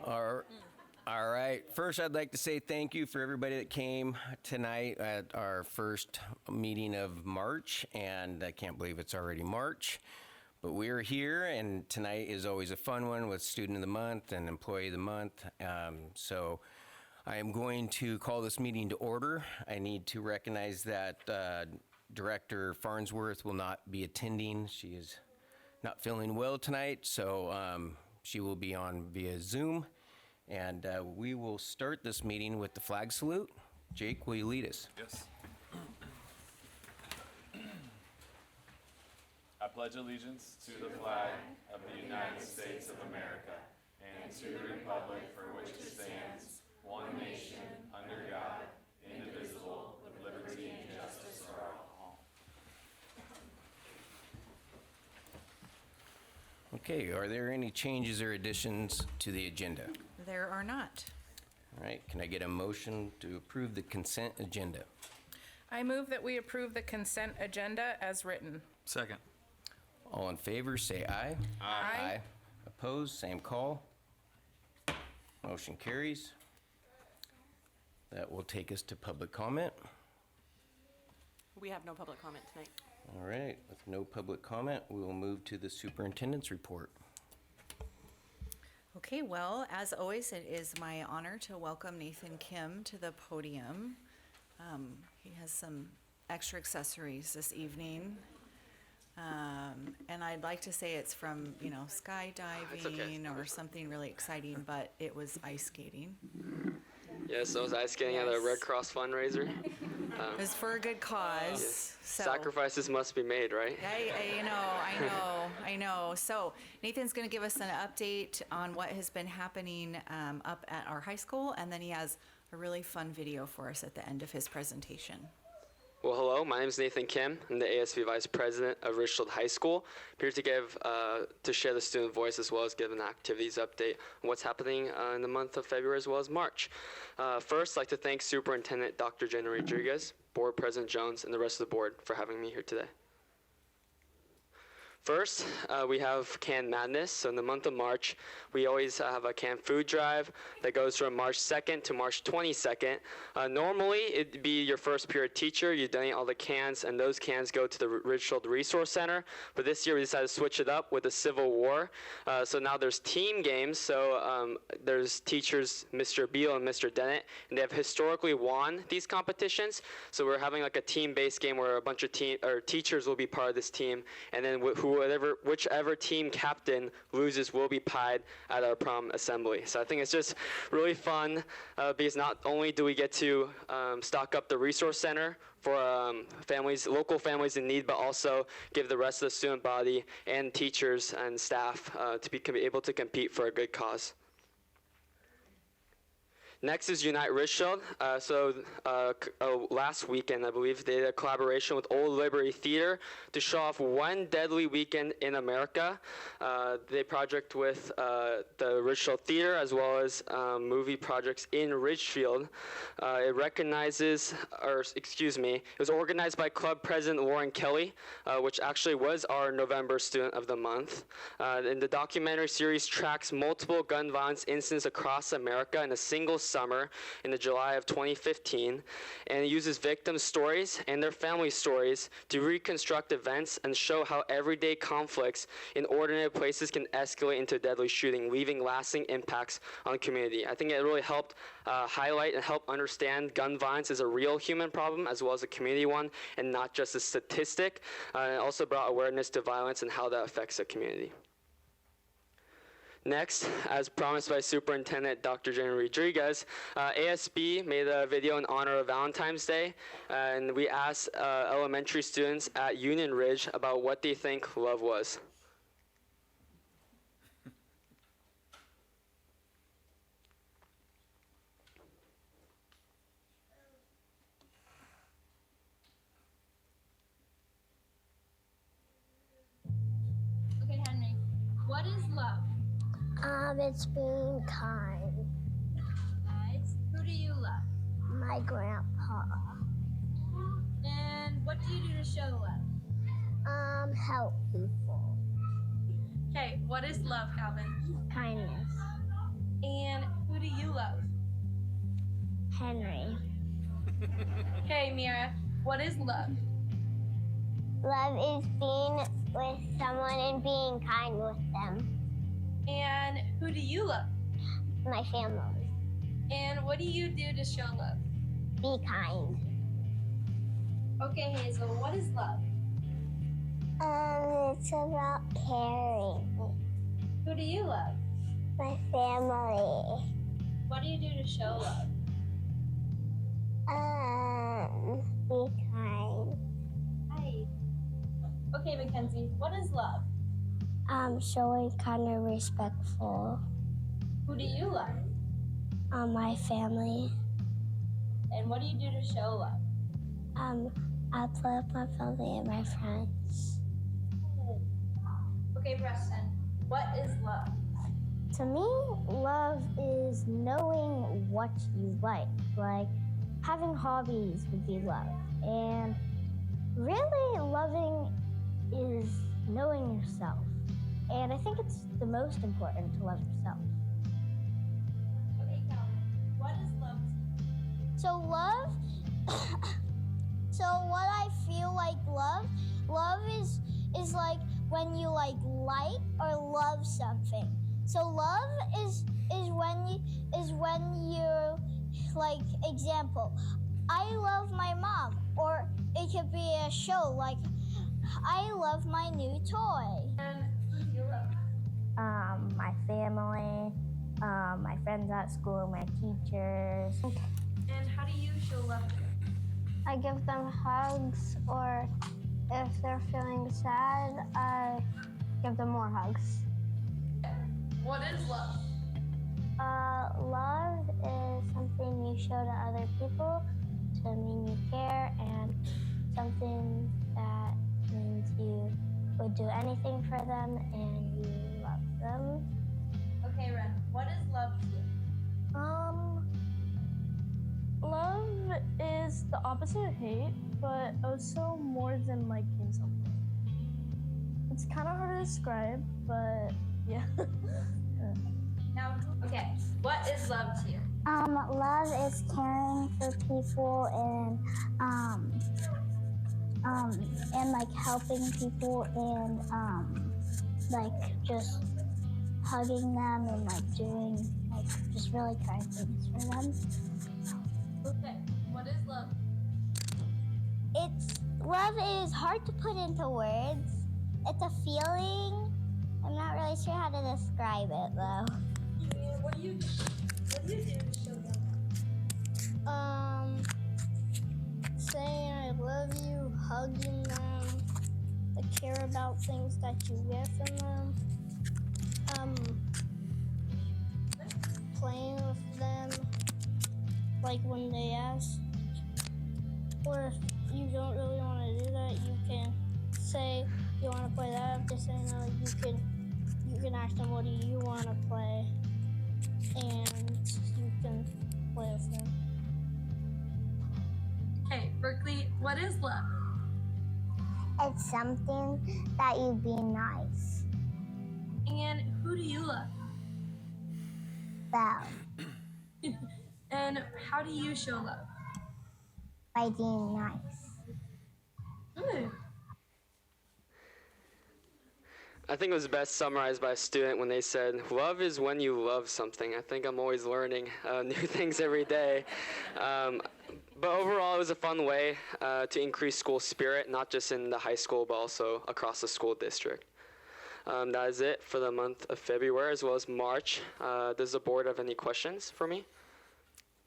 All right. First, I'd like to say thank you for everybody that came tonight at our first meeting of March, and I can't believe it's already March. But we're here, and tonight is always a fun one with Student of the Month and Employee of the Month. So I am going to call this meeting to order. I need to recognize that Director Farnsworth will not be attending. She is not feeling well tonight, so she will be on via Zoom. And we will start this meeting with the flag salute. Jake, will you lead us? Yes. I pledge allegiance to the flag of the United States of America and to the republic for which it stands, one nation, under God, indivisible, with liberty and justice for all. Okay, are there any changes or additions to the agenda? There are not. All right, can I get a motion to approve the consent agenda? I move that we approve the consent agenda as written. Second. All in favor, say aye. Aye. Opposed, same call. Motion carries. That will take us to public comment. We have no public comment tonight. All right, with no public comment, we will move to the superintendent's report. Okay, well, as always, it is my honor to welcome Nathan Kim to the podium. He has some extra accessories this evening. And I'd like to say it's from, skydiving or something really exciting, but it was ice skating. Yes, I was ice skating at a Red Cross fundraiser. It was for a good cause. So. Sacrifices must be made, right? I know. So Nathan's going to give us an update on what has been happening up at our high school, and then he has a really fun video for us at the end of his presentation. Well, hello, my name is Nathan Kim. I'm the ASV Vice President of Ridgefield High School. I'm here to share the student voice as well as give an activities update on what's happening in the month of February as well as March. First, I'd like to thank Superintendent Dr. Jenna Rodriguez, Board President Jones, and the rest of the board for having me here today. First, we have Can Madness. So in the month of March, we always have a canned food drive that goes from March 2nd to March 22nd. Normally, it'd be your first period teacher. You donate all the cans, and those cans go to the Ridgefield Resource Center. But this year, we decided to switch it up with the Civil War. So now there's team games. So there's teachers, Mr. Beal and Mr. Dennett, and they have historically won these competitions. So we're having like a team-based game where a bunch of teachers will be part of this team, and then whichever team captain loses will be pied at our prom assembly. So I think it's just really fun because not only do we get to stock up the resource center for local families in need, but also give the rest of the student body and teachers and staff to be able to compete for a good cause. Next is Unite Ridgefield. Last weekend, I believe, they did a collaboration with Old Liberty Theater to show off One Deadly Weekend in America. They project with the Ridgefield Theater as well as movie projects in Ridgefield. It was organized by Club President Lauren Kelly, which actually was our November Student of the Month. And the documentary series tracks multiple gun violence incidents across America in a single summer in the July of 2015, and it uses victims' stories and their family stories to reconstruct events and show how everyday conflicts in ordinary places can escalate into a deadly shooting, leaving lasting impacts on the community. I think it really helped highlight and help understand gun violence is a real human problem as well as a community one and not just a statistic. It also brought awareness to violence and how that affects the community. Next, as promised by Superintendent Dr. Jenna Rodriguez, ASB made a video in honor of Valentine's Day, and we asked elementary students at Union Ridge about what they think love was. Okay, Henry, what is love? It's being kind. Nice. Who do you love? My grandpa. And what do you do to show love? Help people. Okay, what is love, Calvin? Kindness. And Okay, Mira, what is love? Love is being with someone and being kind with them. And who do you love? My family. And what do you do to show love? Be kind. Okay, Hazel, what is love? It's about caring. Who do you love? My family. What do you do to show love? Be kind. Hi. Okay, Mackenzie, what is love? Showing kind and respectful. Who do you love? My family. And what do you do to show love? I play with my family and my friends. Okay, Preston, what is love? To me, love is knowing what you like. Like, having hobbies would be love. And really, loving is knowing yourself. And I think it's the most important to love yourself. Okay, Calvin, what is love to you? So love, so what I feel like love is like when you like or love something. So love is when you like, example, I love my mom, or it could be a show like I love my new toy. And who do you love? My family, my friends at school, my teachers. And how do you show love to them? I give them hugs, or if they're feeling sad, I give them more hugs. What is love? Love is something you show to other people to mean you care, and something that means you would do anything for them and you love them. Okay, Ren, what is love to you? Love is the opposite of hate, but also more than liking something. It's kind of hard to describe, but yeah. Now, okay, what is love to you? Love is caring for people and like helping people and like just hugging them and like doing like just really kind things for them. Okay, what is love? Love is hard to put into words. It's a feeling. I'm not really sure how to describe it though. What do you do to show love? Saying I love you, hugging them, I care about things that you get from them, playing with them, like when they ask, or if you don't really want to do that, you can say you want to play that. After saying that, you can ask them, what do you want to play, and you can play with them. Okay, Berkeley, what is love? It's something that you be nice. And who do you love? Them. And how do you show love? By being nice. Good. I think it was best summarized by a student when they said, love is when you love something. I think I'm always learning new things every day. But overall, it was a fun way to increase school spirit, not just in the high school, but also across the school district. That is it for the month of February as well as March. Does the board have any questions for me?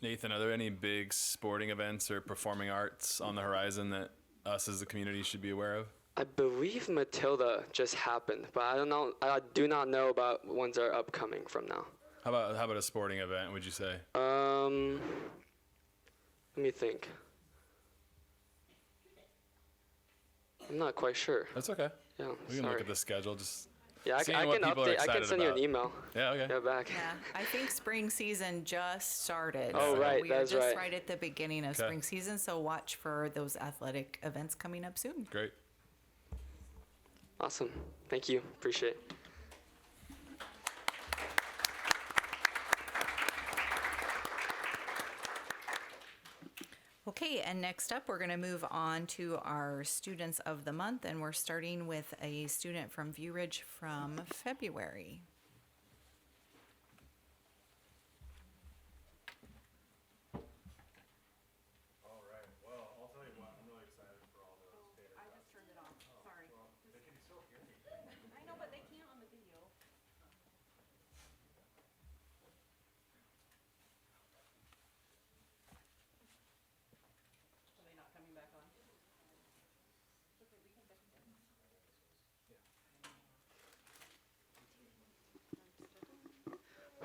Nathan, are there any big sporting events or performing arts on the horizon that us as a community should be aware of? I believe Matilda just happened, but I don't know. I do not know about ones that are upcoming from now. How about a sporting event, would you say? Let me think. I'm not quite sure. That's okay. Yeah, We can sorry. look at the schedule. Just Yeah, I seeing can what people are update. I can excited send you an about. email. Yeah, okay. Yeah, back. Yeah, I think spring season just started. Oh, so right, We are that's just right. at the beginning of Okay. spring season, so watch for those athletic events coming up soon. Great. Awesome. Thank you. Appreciate it. Okay, and next up, we're going to move on to our Students of the Month, and we're starting with a student from View Ridge from February. All right. Well, I'll tell you what, I'm really excited for all those tater tots. I just turned it off, sorry. Well, they can still hear me. I know, but they can't on the video. Are they not coming back on? Okay, we can back them.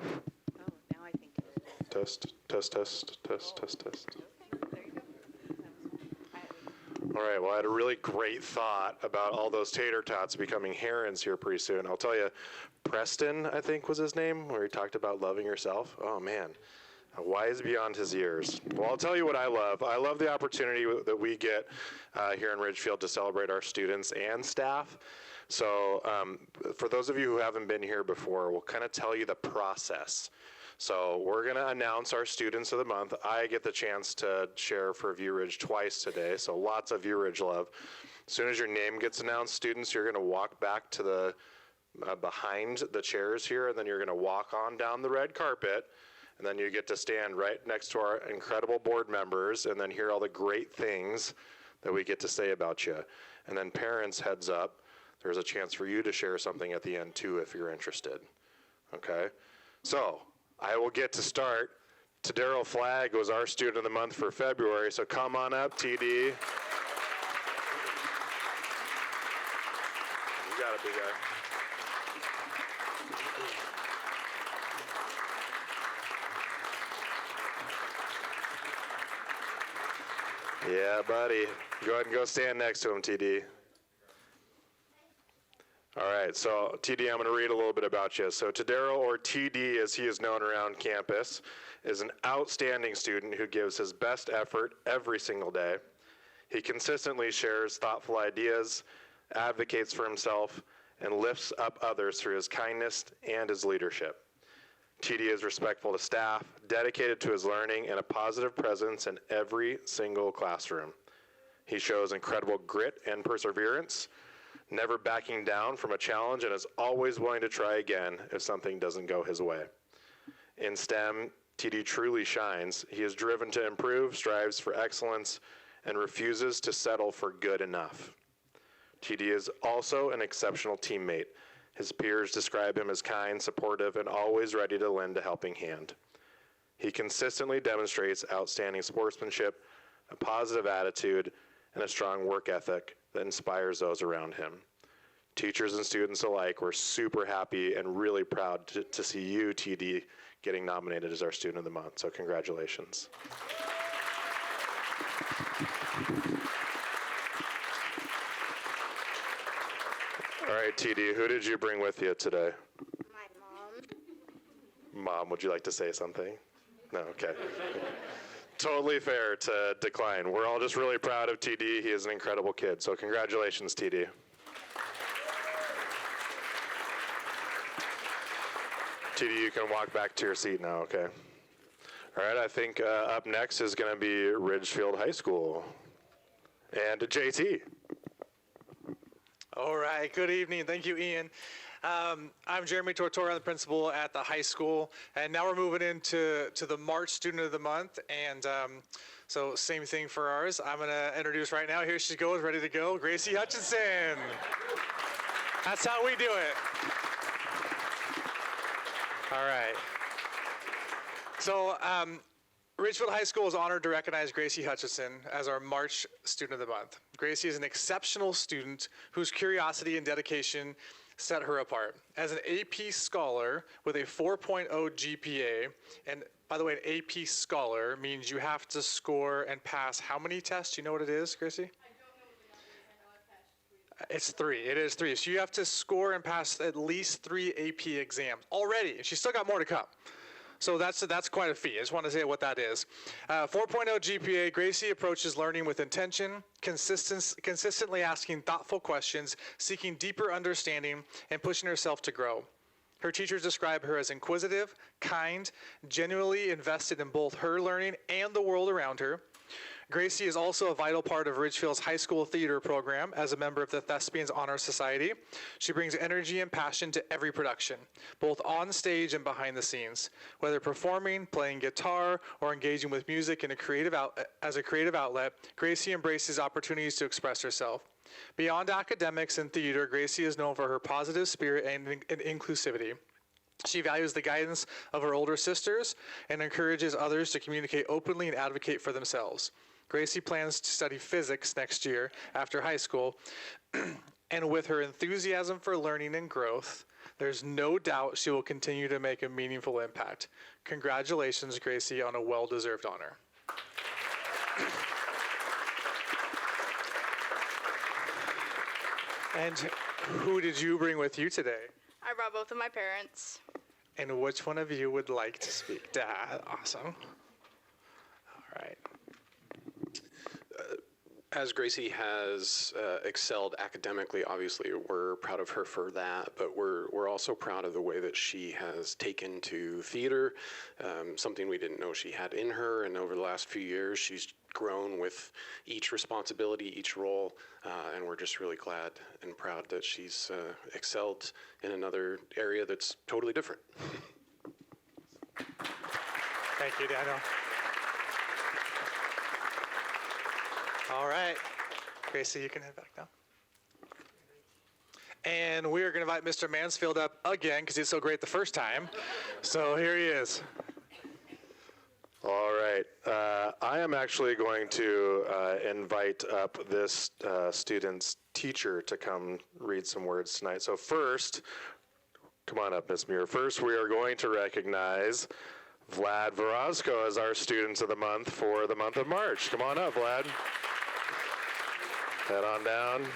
Oh, now I think it is. Test, test, test, test, test, test. Okay, there you go. All right, well, I had a really great thought about all those tater tots becoming herons here pretty soon. I'll tell you, Preston, I think was his name, where he talked about loving yourself. Oh, man, wise beyond his years. Well, I'll tell you what I love. I love the opportunity that we get here in Ridgefield to celebrate our students and staff. So for those of you who haven't been here before, we'll kind of tell you the process. So we're going to announce our Students of the Month. I get the chance to share for View Ridge twice today, so lots of View Ridge love. As soon as your name gets announced, students, you're going to walk back to the behind the chairs here, and then you're going to walk on down the red carpet, and then you get to stand right next to our incredible board members and then hear all the great things that we get to say about you. And then parents, heads up, there's a chance for you to share something at the end too if you're interested. Okay? So I will get to start. Tadero Flagg was our Student of the Month for February, so come on up, TD. You got it, big guy. Yeah, buddy. Go ahead and go stand next to him, TD. All right, so TD, I'm going to read a little bit about you. So Tadero, or TD as he is known around campus, is an outstanding student who gives his best effort every single day. He consistently shares thoughtful ideas, advocates for himself, and lifts up others through his kindness and his leadership. TD is respectful to staff, dedicated to his learning, and a positive presence in every single classroom. He shows incredible grit and perseverance, never backing down from a challenge, and is always willing to try again if something doesn't go his way. In STEM, TD truly shines. He is driven to improve, strives for excellence, and refuses to settle for good enough. TD is also an exceptional teammate. His peers describe him as kind, supportive, and always ready to lend a helping hand. He consistently demonstrates outstanding sportsmanship, a positive attitude, and a strong work ethic that inspires those around him. Teachers and students alike were super happy and really proud to see you, TD, getting nominated as our Student of the Month, so congratulations. All right, TD, who did you bring with you today? My mom. Mom, would you like to say something? No, okay. Totally fair to decline. We're all just really proud of TD. He is an incredible kid, so congratulations, TD. TD, you can walk back to your seat now, okay? All right, I think up next is going to be Ridgefield High School. And JT. All right, good evening. Thank you, Ian. I'm Jeremy Tortora, the principal at the high school, and now we're moving into the March Student of the Month, and so same thing for ours. I'm going to introduce right now. Here she goes, ready to go, Gracie Hutchinson. That's how we do it. All right. So Ridgefield High School is honored to recognize Gracie Hutchinson as our March Student of the Month. Gracie is an exceptional student whose curiosity and dedication set her apart. As an AP Scholar with a 4.0 GPA, and by the way, an AP Scholar means you have to score and pass how many tests? Do you know what it is, Gracie? I don't know what the number is. I know I've passed 3. It's 3. It is 3. So you have to score and pass at least 3 AP exams already, and she's still got more to come. So that's quite a feat. I just want to say what that is. 4.0 GPA, Gracie approaches learning with intention, consistently asking thoughtful questions, seeking deeper understanding, and pushing herself to grow. Her teachers describe her as inquisitive, kind, genuinely invested in both her learning and the world around her. Gracie is also a vital part of Ridgefield's high school theater program as a member of the Thespians Honor Society. She brings energy and passion to every production, both on stage and behind the scenes. Whether performing, playing guitar, or engaging with music in as a creative outlet, Gracie embraces opportunities to express herself. Beyond academics and theater, Gracie is known for her positive spirit and inclusivity. She values the guidance of her older sisters and encourages others to communicate openly and advocate for themselves. Gracie plans to study physics next year after high school, and with her enthusiasm for learning and growth, there's no doubt she will continue to make a meaningful impact. Congratulations, Gracie, on a well-deserved honor. And who did you bring with you today? I brought both of my parents. And which one of you would like to speak? Dad, awesome. All right. As Gracie has excelled academically, obviously we're proud of her for that, but we're also proud of the way that she has taken to theater, something we didn't know she had in her, and over the last few years she's grown with each responsibility, each role, and we're just really glad and proud that she's excelled in another area that's totally different. Thank you, Daniel. All right. Gracie, you can head back now. And we are going to invite Mr. Mansfield up again because he's so great the first time. So here he is. All right. I am actually going to invite up this student's teacher to come read some words tonight. So first, come on up, Ms. Muir. First, we are going to recognize Vlad Verozko as our Students of the Month for the month of March. Come on up, Vlad. Head on down.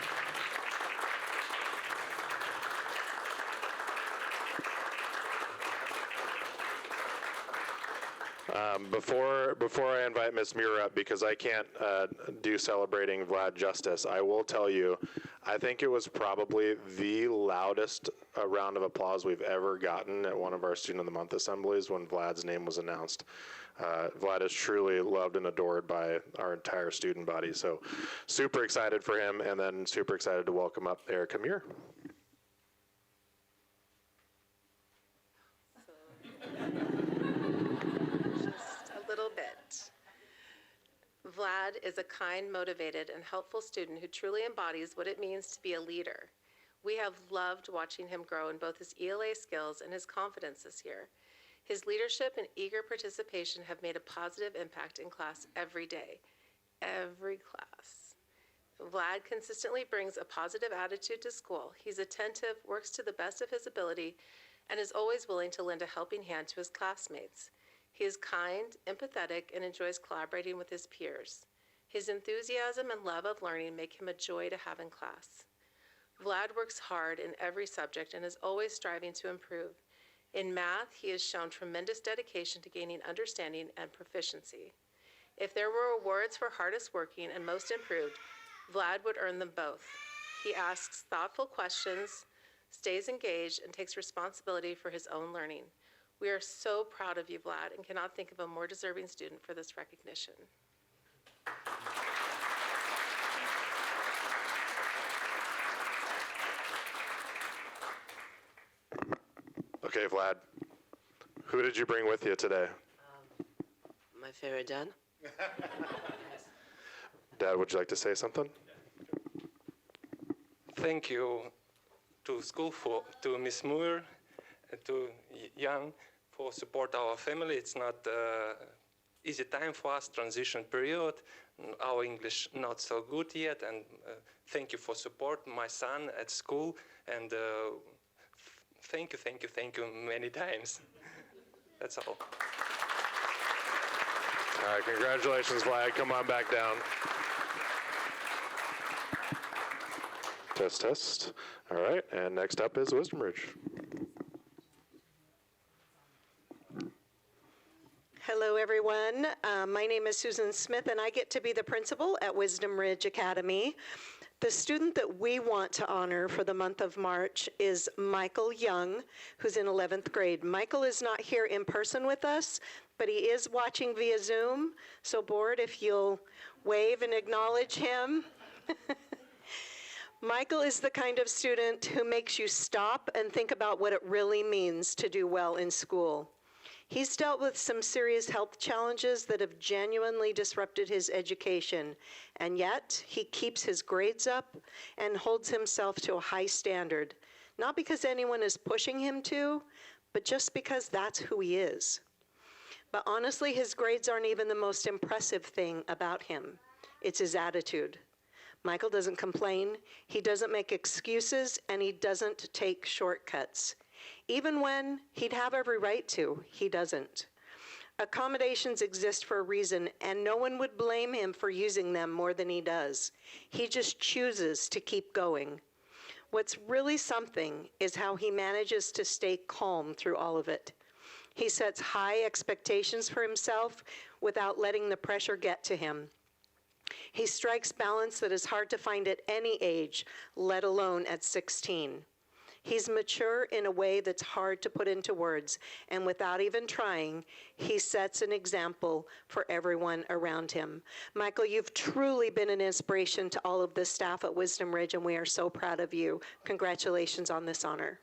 Before I invite Ms. Muir up, because I can't do celebrating Vlad justice, I will tell you, I think it was probably the loudest round of applause we've ever gotten at one of our Student of the Month assemblies when Vlad's name was announced. Vlad is truly loved and adored by our entire student body, so super excited for him, and then super excited to welcome up Erica Muir. Vlad is a kind, motivated, and helpful student who truly embodies what it means to be a leader. We have loved watching him grow in both his ELA skills and his confidence this year. His leadership and eager participation have made a positive impact in class every day. Every class. Vlad consistently brings a positive attitude to school. He's attentive, works to the best of his ability, and is always willing to lend a helping hand to his classmates. He is kind, empathetic, and enjoys collaborating with his peers. His enthusiasm and love of learning make him a joy to have in class. Vlad works hard in every subject and is always striving to improve. In math, he has shown tremendous dedication to gaining understanding and proficiency. If there were awards for hardest working and most improved, Vlad would earn them both. He asks thoughtful questions, stays engaged, and takes responsibility for his own learning. We are so proud of you, Vlad, and cannot think of a more deserving student for this recognition. Okay, Vlad, who did you bring with you today? My favorite dad. Dad, would you like to say something? Thank you to school, to Ms. Muir, and to Young for support our family. It's not easy time for us, transition period. Our English not so good yet, and thank you for support my son at school, and thank you many times. That's all. All right, congratulations, Vlad. Come on back down. Test, test. All right, and next up is Wisdom Ridge. Hello, everyone. My name is Susan Smith, and I get to be the principal at Wisdom Ridge Academy. The student that we want to honor for the month of March is Michael Young, who's in 11th grade. Michael is not here in person with us, but he is watching via Zoom. So board, if you'll wave and acknowledge him. Michael is the kind of student who makes you stop and think about what it really means to do well in school. He's dealt with some serious health challenges that have genuinely disrupted his education, and yet he keeps his grades up and holds himself to a high standard, not because anyone is pushing him to, but just because that's who he is. But honestly, his grades aren't even the most impressive thing about him. It's his attitude. Michael doesn't complain, he doesn't make excuses, and he doesn't take shortcuts. Even when he'd have every right to, he doesn't. Accommodations exist for a reason, and no one would blame him for using them more than he does. He just chooses to keep going. What's really something is how he manages to stay calm through all of it. He sets high expectations for himself without letting the pressure get to him. He strikes balance that is hard to find at any age, let alone at 16. He's mature in a way that's hard to put into words, and without even trying, he sets an example for everyone around him. Michael, you've truly been an inspiration to all of the staff at Wisdom Ridge, and we are so proud of you. Congratulations on this honor.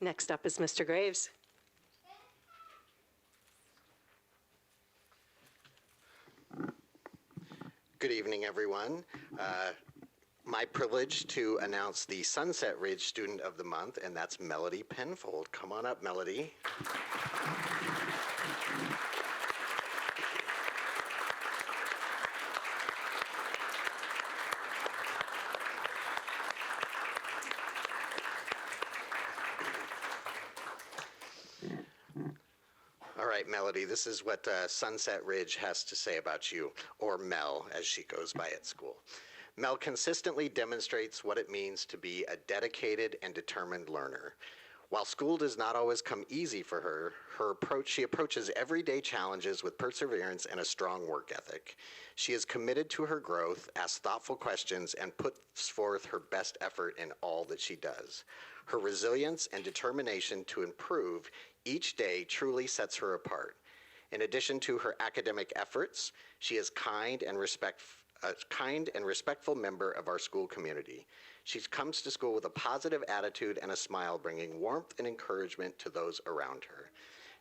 Next up is Mr. Graves. Good evening, everyone. My privilege to announce the Sunset Ridge Student of the Month, and that's Melody Penfold. Come on up, Melody. All right, Melody, this is what Sunset Ridge has to say about you, or Mel, as she goes by at school. Mel consistently demonstrates what it means to be a dedicated and determined learner. While school does not always come easy for her, she approaches everyday challenges with perseverance and a strong work ethic. She is committed to her growth, asks thoughtful questions, and puts forth her best effort in all that she does. Her resilience and determination to improve each day truly sets her apart. In addition to her academic efforts, she is a kind and respectful member of our school community. She comes to school with a positive attitude and a smile, bringing warmth and encouragement to those around her.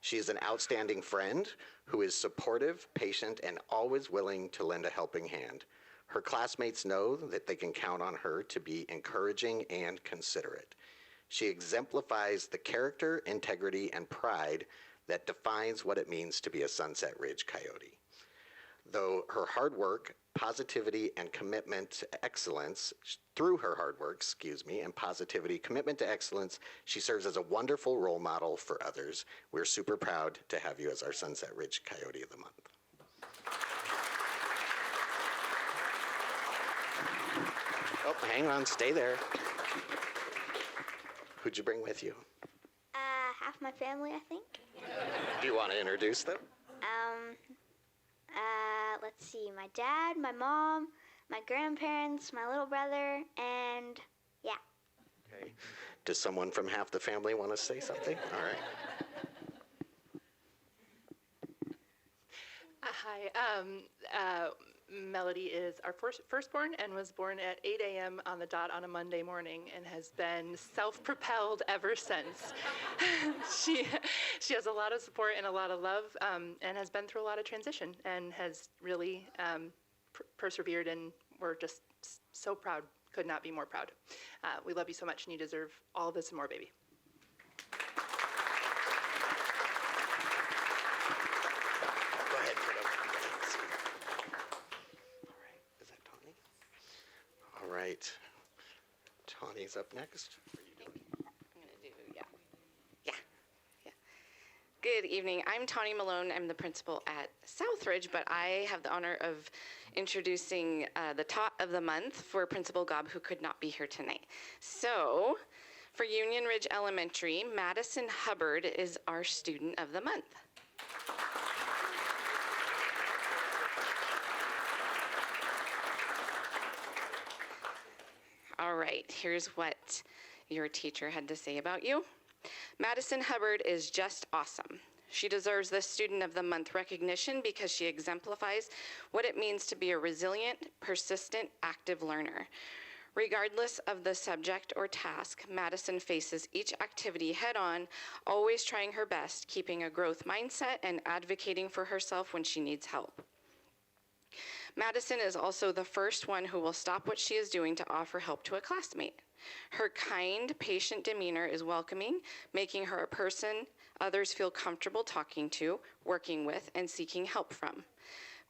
She is an outstanding friend who is supportive, patient, and always willing to lend a helping hand. Her classmates know that they can count on her to be encouraging and considerate. She exemplifies the character, integrity, and pride that defines what it means to be a Sunset Ridge Coyote. Though her hard work, positivity, and commitment to excellence, and positivity, commitment to excellence, she serves as a wonderful role model for others. We're super proud to have you as our Sunset Ridge Coyote of the Month. Oh, hang on, stay there. Who'd you bring with you? Half my family, I think. Do you want to introduce them? Let's see, my dad, my mom, my grandparents, my little brother, and yeah. Okay. Does someone from half the family want to say something? All right. Hi, Melody is our firstborn and was born at 8 a.m. on the dot on a Monday morning and has been self-propelled ever since. She has a lot of support and a lot of love and has been through a lot of transition and has really persevered, and we're just so proud, could not be more proud. We love you so much and you deserve all this and more, baby. All right. Tawny's up next. Good evening. I'm Tawny Malone. I'm the principal at Southridge, but I have the honor of introducing the Tot of the Month for Principal Gobb, who could not be here tonight. So For Union Ridge Elementary, Madison Hubbard is our Student of the Month. All right, here's what your teacher had to say about you. Madison Hubbard is just awesome. She deserves this Student of the Month recognition because she exemplifies what it means to be a resilient, persistent, active learner. Regardless of the subject or task, Madison faces each activity head-on, always trying her best, keeping a growth mindset and advocating for herself when she needs help. Madison is also the first one who will stop what she is doing to offer help to a classmate. Her kind, patient demeanor is welcoming, making her a person others feel comfortable talking to, working with, and seeking help from.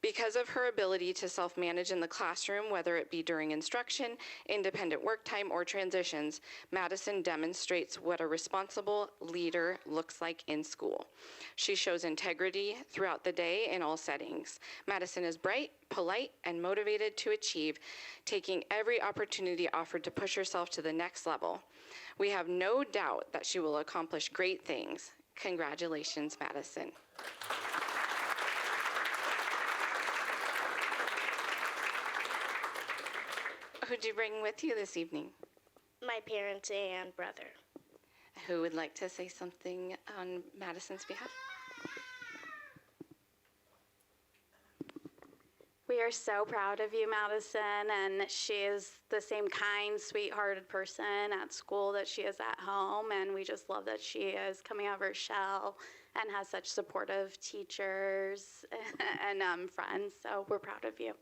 Because of her ability to self-manage in the classroom, whether it be during instruction, independent work time, or transitions, Madison demonstrates what a responsible leader looks like in school. She shows integrity throughout the day in all settings. Madison is bright, polite, and motivated to achieve, taking every opportunity offered to push herself to the next level. We have no doubt that she will accomplish great things. Congratulations, Madison. Who'd you bring with you this evening? My parents and brother. Who would like to say something on Madison's behalf? We are so proud of you, Madison, and she is the same kind, sweet-hearted person at school that she is at home, and we just love that she is coming out of her shell and has such supportive teachers and friends, so we're proud of you.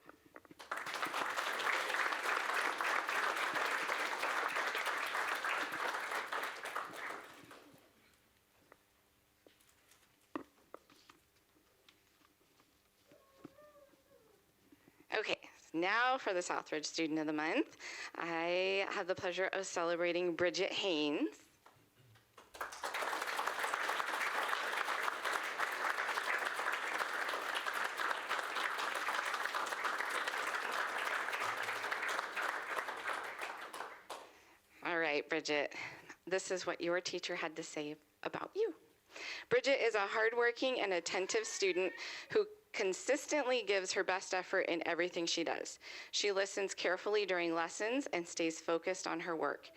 Okay, now for the Southridge Student of the Month. I have the pleasure of celebrating Bridget Haynes. All right, Bridget, this is what your teacher had to say about you. Bridget is a hardworking and attentive student who consistently gives her best effort in everything she does. She listens carefully during lessons and stays focused on her work,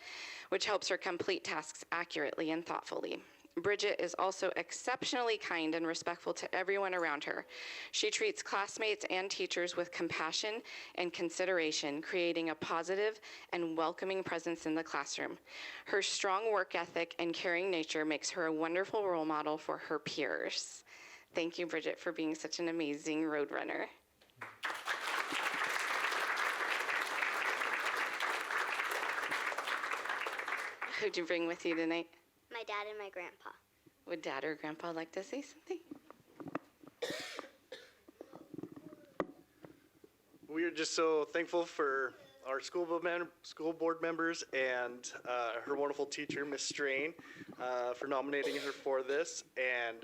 which helps her complete tasks accurately and thoughtfully. Bridget is also exceptionally kind and respectful to everyone around her. She treats classmates and teachers with compassion and consideration, creating a positive and welcoming presence in the classroom. Her strong work ethic and caring nature makes her a wonderful role model for her peers. Thank you, Bridget, for being such an amazing Roadrunner. Who'd you bring with you tonight? My dad and my grandpa. Would Dad or Grandpa like to say something? We are just so thankful for our school board members and her wonderful teacher, Miss Strain, for nominating her for this. And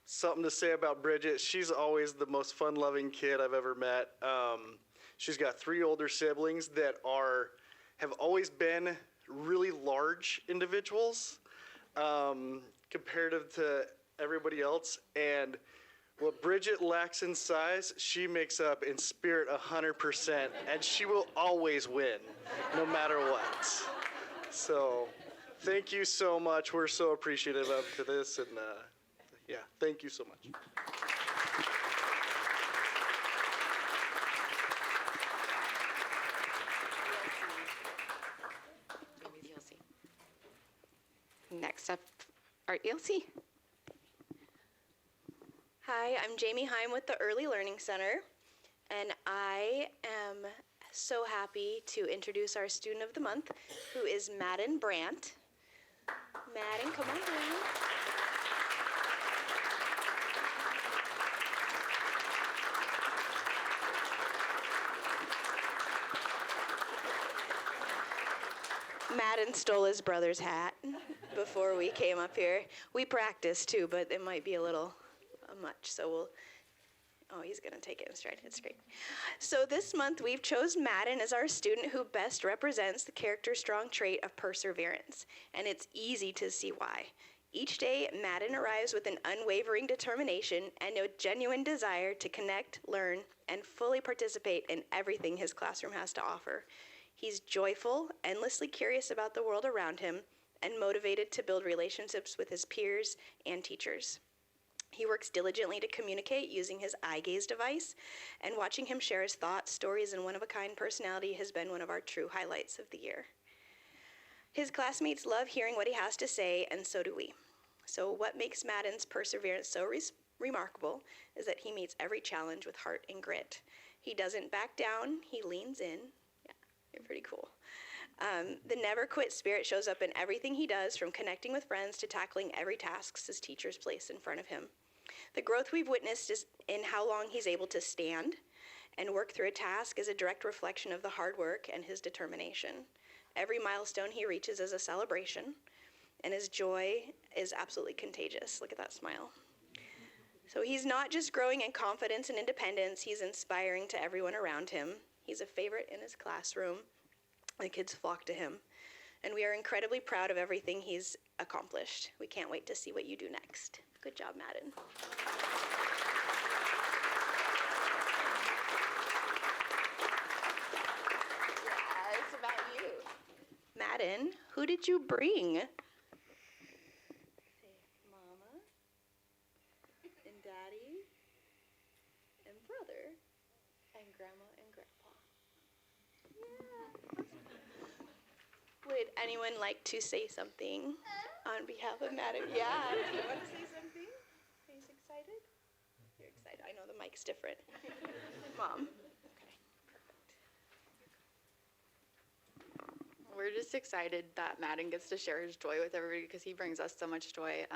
something to say about Bridget, she's always the most fun-loving kid I've ever met. She's got 3 older siblings that have always been really large individuals comparative to everybody else. And what Bridget lacks in size, she makes up in spirit 100%, and she will always win, no matter what. So thank you so much. We're so appreciative of this, and yeah, thank you so much. Next up, Art ELC. Hi, I'm Jamie Heim with the Early Learning Center, and I am so happy to introduce our Student of the Month, who is Madden Brandt. Madden, come on down. Madden stole his brother's hat before we came up here. We practiced too, but it might be a little much, so Oh, he's gonna take it in stride. It's great. So this month we've chose Madden as our student who best represents the character strong trait of perseverance, and it's easy to see why. Each day, Madden arrives with an unwavering determination and a genuine desire to connect, learn, and fully participate in everything his classroom has to offer. He's joyful, endlessly curious about the world around him, and motivated to build relationships with his peers and teachers. He works diligently to communicate using his eye gaze device, and watching him share his thoughts, stories, and one-of-a-kind personality has been one of our true highlights of the year. His classmates love hearing what he has to say, and so do we. So what makes Madden's perseverance so remarkable is that he meets every challenge with heart and grit. He doesn't back down, he leans in. Yeah, you're pretty cool. The never quit spirit shows up in everything he does, from connecting with friends to tackling every task his teachers place in front of him. The growth we've witnessed is in how long he's able to stand and work through a task is a direct reflection of the hard work and his determination. Every milestone he reaches is a celebration, and his joy is absolutely contagious. Look at that smile. So he's not just growing in confidence and independence, he's inspiring to everyone around him. He's a favorite in his classroom. The kids flock to him, and we are incredibly proud of everything he's accomplished. We can't wait to see what you do next. Good job, Madden. Yeah, it's about you. Madden, who did you bring? Say Mama, and Daddy, and brother, and Grandma and Grandpa. Yeah. Would anyone like to say something on behalf of Madam? Yeah, do you want to say something? Are you excited? You're excited. I know the mic's different. Mom. Okay, perfect. We're just excited that Madden gets to share his joy with everybody because he brings us so much joy.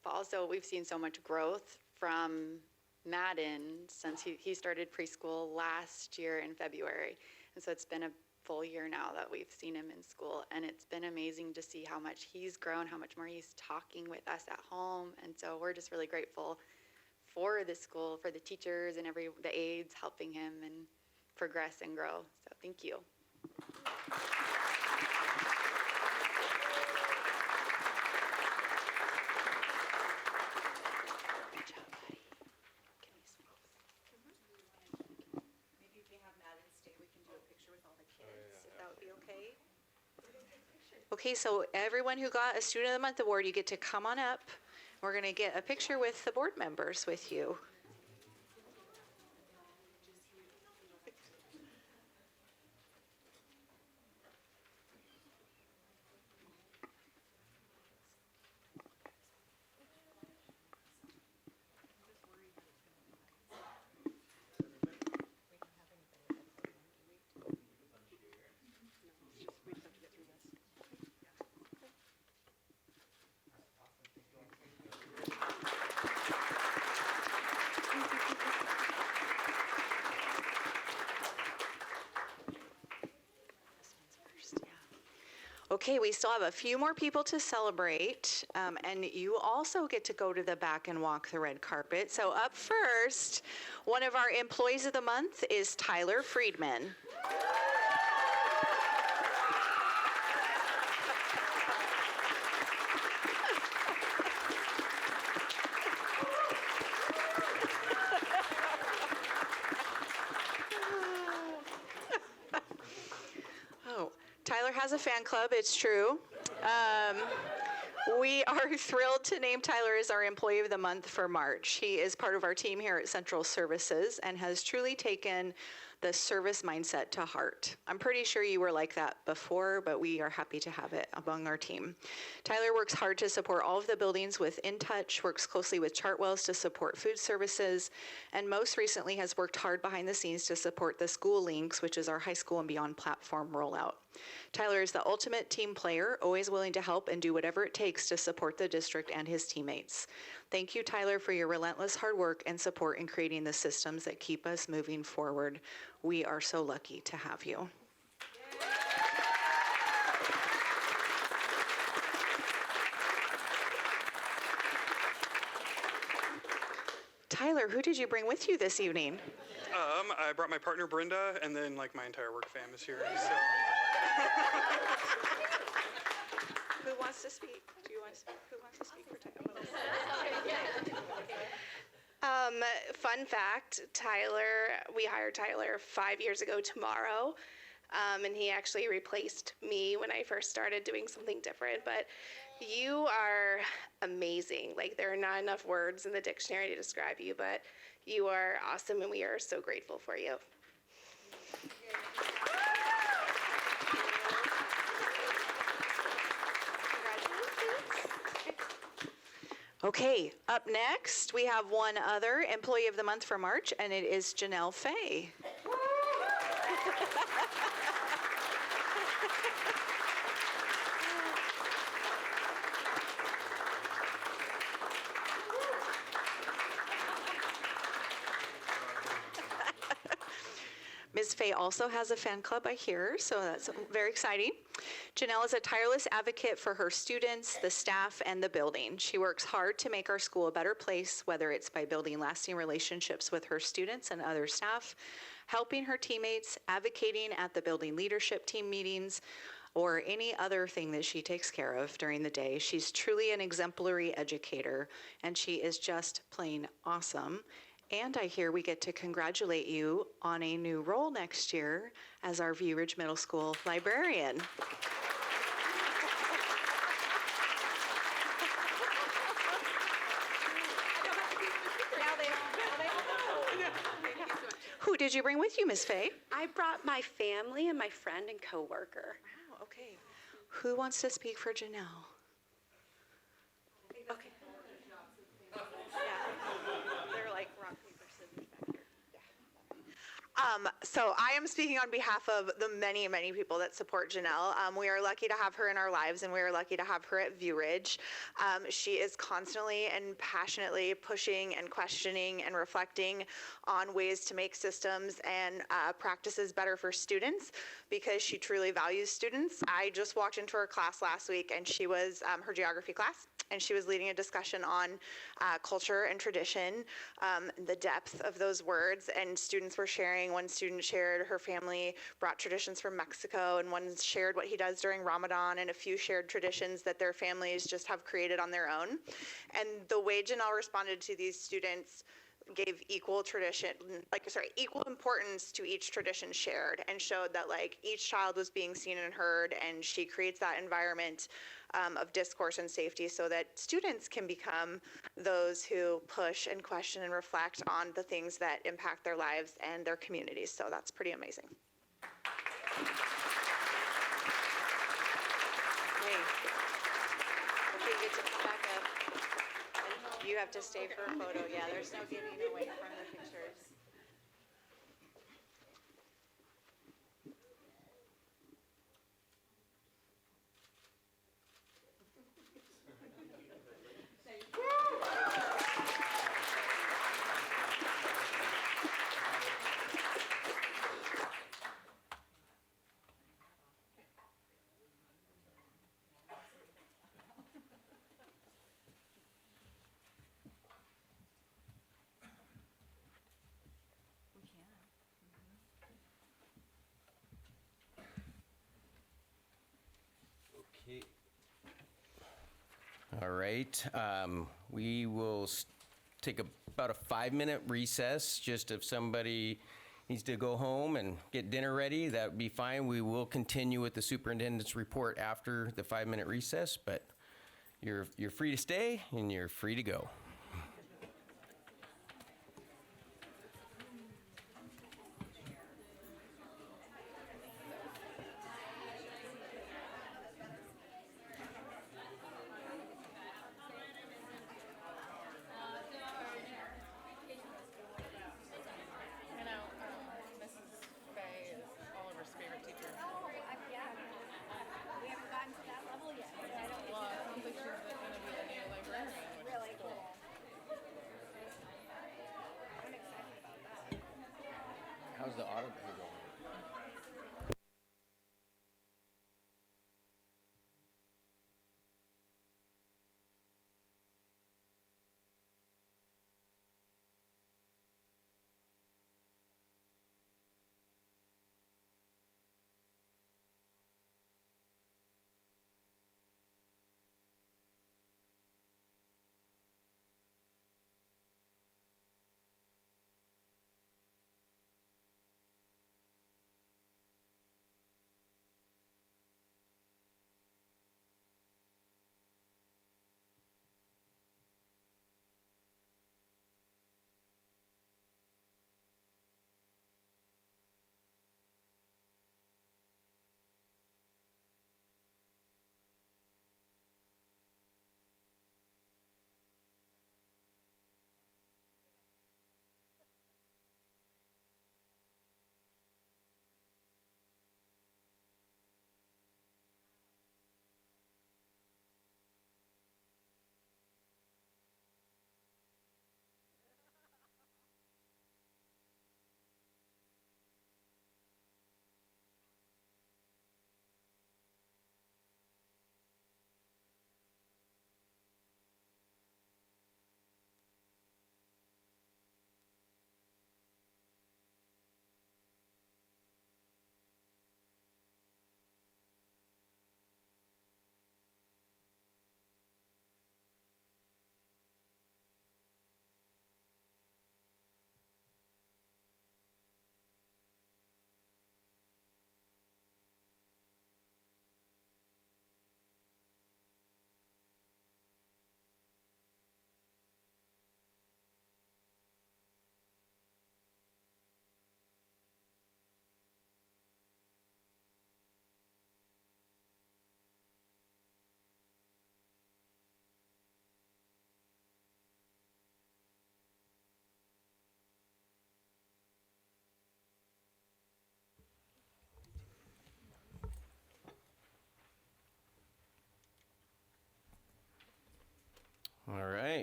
But also, we've seen so much growth from Madden since he started preschool last year in February. And so it's been a full year now that we've seen him in school, and it's been amazing to see how much he's grown, how much more he's talking with us at home. And so we're just really grateful for the school, for the teachers and the aides helping him and progress and grow. So thank you. Okay, so everyone who got a Student of the Month award, you get to come on up. We're going to get a picture with the board members with you. Okay, we still have a few more people to celebrate, and you also get to go to the back and walk the red carpet. So up first, one of our Employees of the Month is Tyler Friedman. Tyler has a fan club, it's true. We are thrilled to name Tyler as our Employee of the Month for March. He is part of our team here at Central Services and has truly taken the service mindset to heart. I'm pretty sure you were like that before, but we are happy to have it among our team. Tyler works hard to support all of the buildings with In Touch, works closely with Chartwells to support food services, and most recently has worked hard behind the scenes to support the School Links, which is our high school and beyond platform rollout. Tyler is the ultimate team player, always willing to help and do whatever it takes to support the district and his teammates. Thank you, Tyler, for your relentless hard work and support in creating the systems that keep us moving forward. We are so lucky to have you. Tyler, Tyler, who did you bring with you this evening? I brought my partner Brenda, and then like my entire work fam is here. So. Who wants to speak? Do you want to speak? Who wants to speak for Tyler? Fun fact, we hired Tyler 5 years ago tomorrow, and he actually replaced me when I first started doing something different, but you are amazing. Like, there are not enough words in the dictionary to describe you, but you are awesome, and we are so grateful for you. Okay, up next, we have one other Employee of the Month for March, and it is Janelle Fay. Ms. Fay also has a fan club, I hear, so that's very exciting. Janelle is a tireless advocate for her students, the staff, and the building. She works hard to make our school a better place, whether it's by building lasting relationships with her students and other staff, helping her teammates, advocating at the building leadership team meetings, or any other thing that she takes care of during the day. She's truly an exemplary educator, and she is just plain awesome. And I hear we get to congratulate you on a new role next year as our View Ridge Middle School librarian. Who did you bring with you, Ms. Fay? I brought my family and my friend and coworker. Wow, okay. Who wants to speak for Janelle? Okay. They're like rock, paper, scissors back here. So I am speaking on behalf of the many, many people that support Janelle. We are lucky to have her in our lives, and we are lucky to have her at View Ridge. She is constantly and passionately pushing and questioning and reflecting on ways to make systems and practices better for students, because she truly values students. I just walked into her class last week, and she was her geography class, and she was leading a discussion on culture and tradition, the depth of those words, and students were sharing. One student shared her family brought traditions from Mexico, and one shared what he does during Ramadan, and a few shared traditions that their families just have created on their own. And the way Janelle responded to these students gave equal importance to each tradition shared, and showed that like each child was being seen and heard, and she creates that environment of discourse and safety so that students can become those who push and question and reflect on the things that impact their lives and their communities. So that's pretty amazing. Okay, get to come back up. And you have to stay for a photo. Yeah, there's no getting away from the pictures. All right, we will take about a 5-minute recess. Just if somebody needs to go home and get dinner ready, that would be fine. We will continue with the superintendent's report after the 5-minute recess, but you're free to stay and you're free to go. How's the audit going?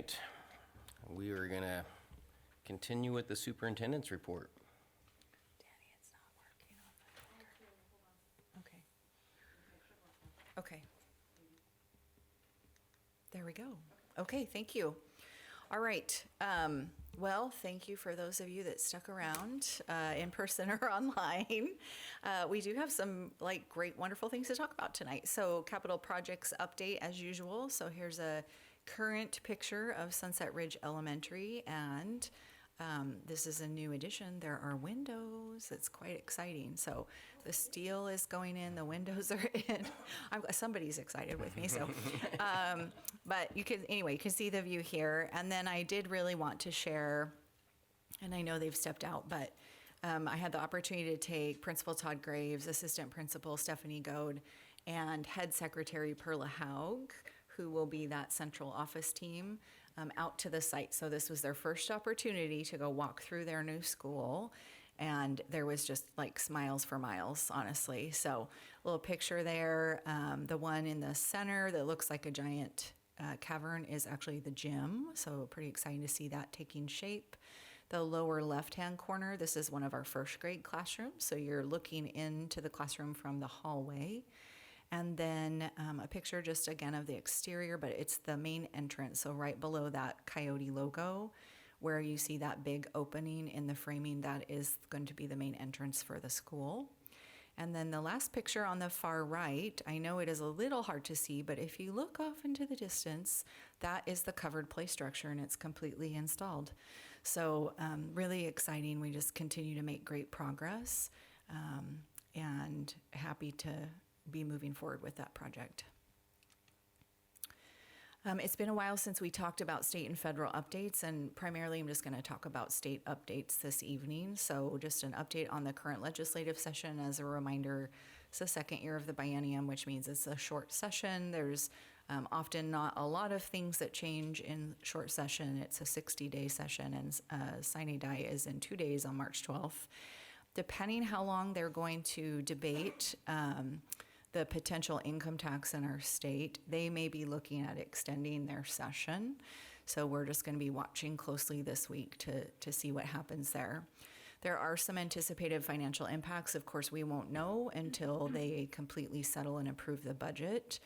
right. We are going to continue with the superintendent's report. Okay. There we go. Okay, thank you. All right. Well, thank you for those of you that stuck around in person or online. We do have some great, wonderful things to talk about tonight. So capital projects update as usual. So here's a current picture of Sunset Ridge Elementary, and this is a new addition. There are windows. It's quite exciting. So the steel is going in, the windows are in. Somebody's excited with me. So, but you can see the view here. And then I did really want to share, and I know they've stepped out, but I had the opportunity to take Principal Todd Graves, Assistant Principal Stephanie Goad, and Head Secretary Perla Haug, who will be that central office team, out to the site. So this was their first opportunity to go walk through their new school. And there was just smiles for miles, honestly. So a little picture there. The one in the center that looks like a giant cavern is actually the gym. So pretty exciting to see that taking shape. The lower left-hand corner, this is one of our first grade classrooms. So you're looking into the classroom from the hallway. And then a picture just again of the exterior, but it's the main entrance. So right below that Coyote logo, where you see that big opening in the framing, that is going to be the main entrance for the school. And then the last picture on the far right, I know it is a little hard to see, but if you look off into the distance, that is the covered play structure, and it's completely installed. So really exciting. We just continue to make great progress, and happy to be moving forward with that project. It's been a while since we talked about state and federal updates, and primarily I'm just going to talk about state updates this evening. So just an update on the current legislative session. As a reminder, it's the second year of the biennium, which means it's a short session. There's often not a lot of things that change in short session. It's a 60-day session, and sine die is in 2 days on March 12th. Depending how long they're going to debate the potential income tax in our state, they may be looking at extending their session. So we're just going to be watching closely this week to see what happens there. There are some anticipated financial impacts. Of course, we won't know until they completely settle and approve the budget.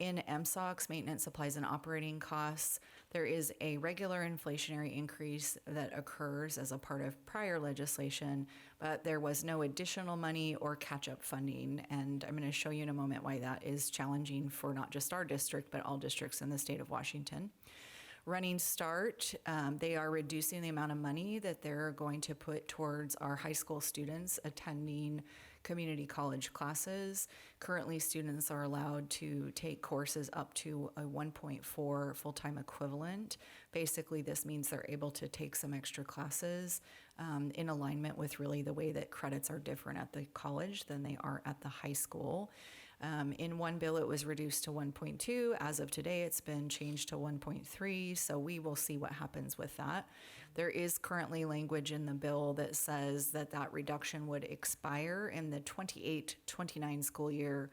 In MSOCs, maintenance, supplies, and operating costs, there is a regular inflationary increase that occurs as a part of prior legislation, but there was no additional money or catch-up funding. And I'm going to show you in a moment why that is challenging for not just our district, but all districts in the state of Washington. Running Start, they are reducing the amount of money that they're going to put towards our high school students attending community college classes. Currently, students are allowed to take courses up to a 1.4 full-time equivalent. Basically, this means they're able to take some extra classes in alignment with really the way that credits are different at the college than they are at the high school. In one bill, it was reduced to 1.2. As of today, it's been changed to 1.3, so we will see what happens with that. There is currently language in the bill that says that that reduction would expire in the 28-29 school year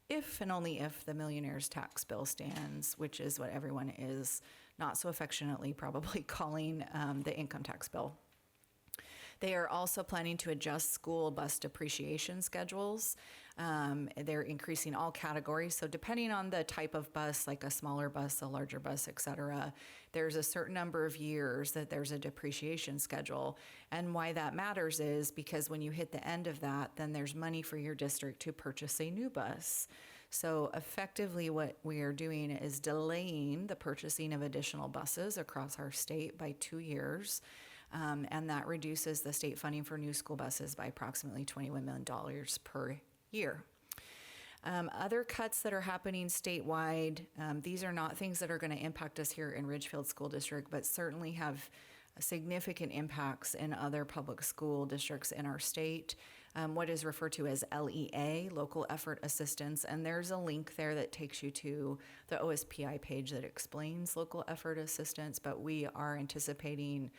if and only if the millionaire's tax bill stands, which is what everyone is not so affectionately probably calling the income tax bill. They are also planning to adjust school bus depreciation schedules. They're increasing all categories. So depending on the type of bus, like a smaller bus, a larger bus, et cetera, there's a certain number of years that there's a depreciation schedule. And why that matters is because when you hit the end of that, then there's money for your district to purchase a new bus. So effectively what we are doing is delaying the purchasing of additional buses across our state by 2 years. And that reduces the state funding for new school buses by approximately $21 million per year. Other cuts that are happening statewide, these are not things that are going to impact us here in Ridgefield School District, but certainly have significant impacts in other public school districts in our state. What is referred to as LEA, Local Effort Assistance, and there's a link there that takes you to the OSPI page that explains local effort assistance, but we are anticipating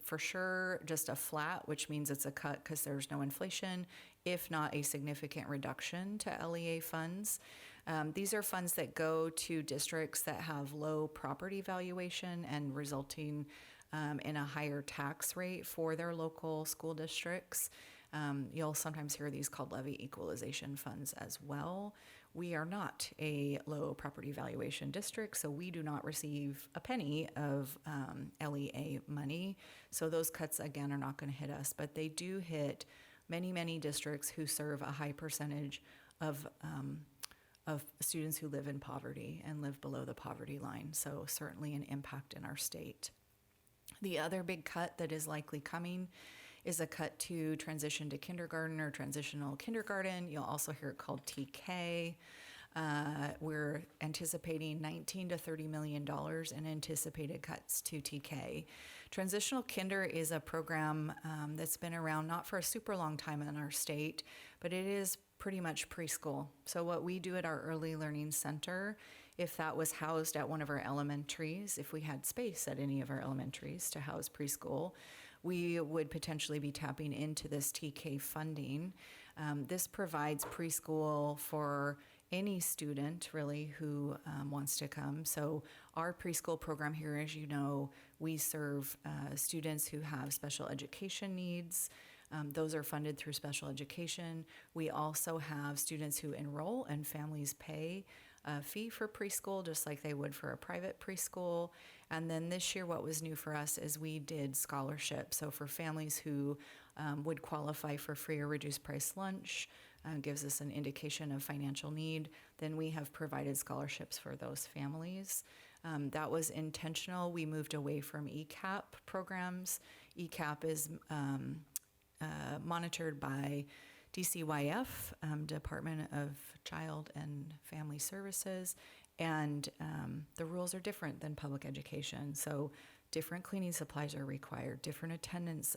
for sure just a flat, which means it's a cut because there's no inflation, if not a significant reduction to LEA funds. These are funds that go to districts that have low property valuation and resulting in a higher tax rate for their local school districts. You'll sometimes hear these called levy equalization funds as well. We are not a low property valuation district, so we do not receive a penny of LEA money. So those cuts, again, are not going to hit us, but they do hit many, many districts who serve a high percentage of students who live in poverty and live below the poverty line. So certainly an impact in our state. The other big cut that is likely coming is a cut to transition to kindergarten or transitional kindergarten. You'll also hear it called TK. We're anticipating $19 to $30 million in anticipated cuts to TK. Transitional Kinder is a program that's been around not for a super long time in our state, but it is pretty much preschool. So what we do at our early learning center, if that was housed at one of our elementaries, if we had space at any of our elementaries to house preschool, we would potentially be tapping into this TK funding. This provides preschool for any student really who wants to come. So our preschool program here, as you know, we serve students who have special education needs. Those are funded through special education. We also have students who enroll and families pay a fee for preschool just like they would for a private preschool. And then this year what was new for us is we did scholarships. So for families who would qualify for free or reduced price lunch, gives us an indication of financial need, then we have provided scholarships for those families. That was intentional. We moved away from ECAP programs. ECAP is monitored by DCYF, Department of Child and Family Services, and the rules are different than public education. So different cleaning supplies are required, different attendance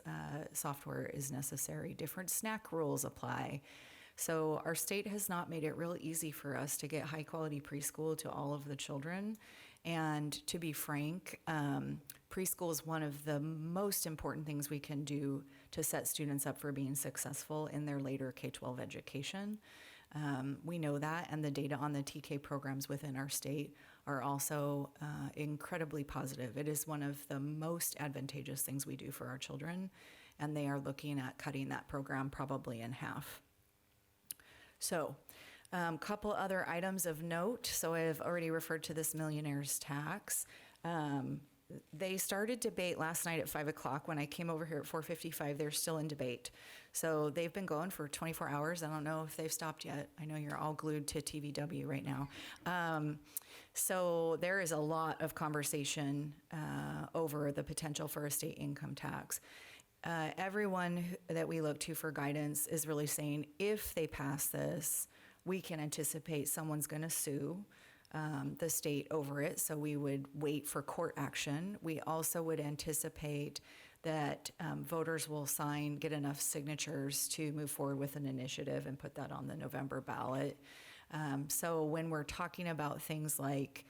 software is necessary, different snack rules apply. So our state has not made it real easy for us to get high quality preschool to all of the children. And to be frank, preschool is one of the most important things we can do to set students up for being successful in their later K-12 education. We know that, and the data on the TK programs within our state are also incredibly positive. It is one of the most advantageous things we do for our children, and they are looking at cutting that program probably in half. So, couple other items of note. So I've already referred to this millionaire's tax. They started debate last night at 5 o'clock. When I came over here at 4:55, they're still in debate. So they've been going for 24 hours. I don't know if they've stopped yet. I know you're all glued to TVW right now. So there is a lot of conversation over the potential for a state income tax. Everyone that we look to for guidance is really saying if they pass this, we can anticipate someone's going to sue the state over it, so we would wait for court action. We also would anticipate that voters will get enough signatures to move forward with an initiative and put that on the November ballot. So when we're talking about things like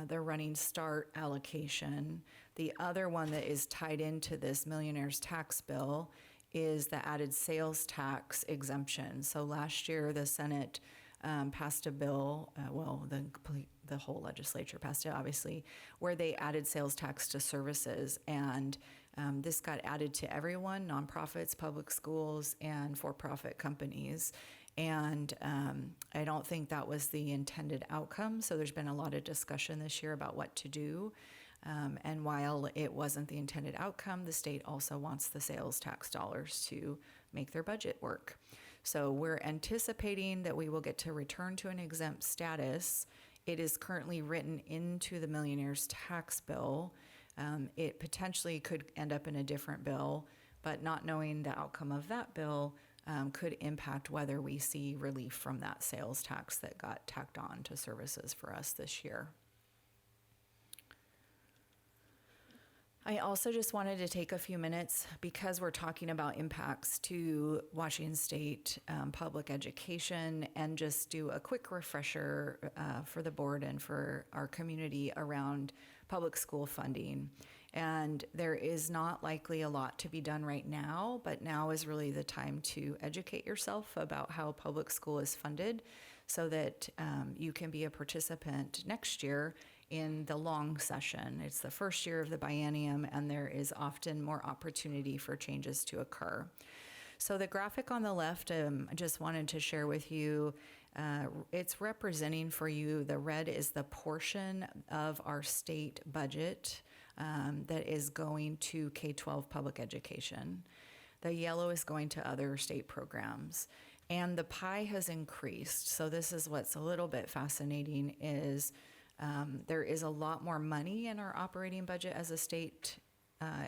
the running start allocation, the other one that is tied into this millionaire's tax bill is the added sales tax exemption. So last year, the Senate passed a bill, the whole legislature passed it, obviously, where they added sales tax to services. And this got added to everyone, nonprofits, public schools, and for-profit companies. And I don't think that was the intended outcome. So there's been a lot of discussion this year about what to do. And while it wasn't the intended outcome, the state also wants the sales tax dollars to make their budget work. So we're anticipating that we will get to return to an exempt status. It is currently written into the millionaire's tax bill. It potentially could end up in a different bill, but not knowing the outcome of that bill could impact whether we see relief from that sales tax that got tacked on to services for us this year. I also just wanted to take a few minutes, because we're talking about impacts to Washington State public education, and just do a quick refresher for the board and for our community around public school funding. And there is not likely a lot to be done right now, but now is really the time to educate yourself about how public school is funded. so that you can be a participant next year in the long session. It's the first year of the biennium, and there is often more opportunity for changes to occur. So the graphic on the left, I just wanted to share with you, it's representing for you, the red is the portion of our state budget that is going to K-12 public education. The yellow is going to other state programs. And the pie has increased. So this is what's a little bit fascinating is there is a lot more money in our operating budget as a state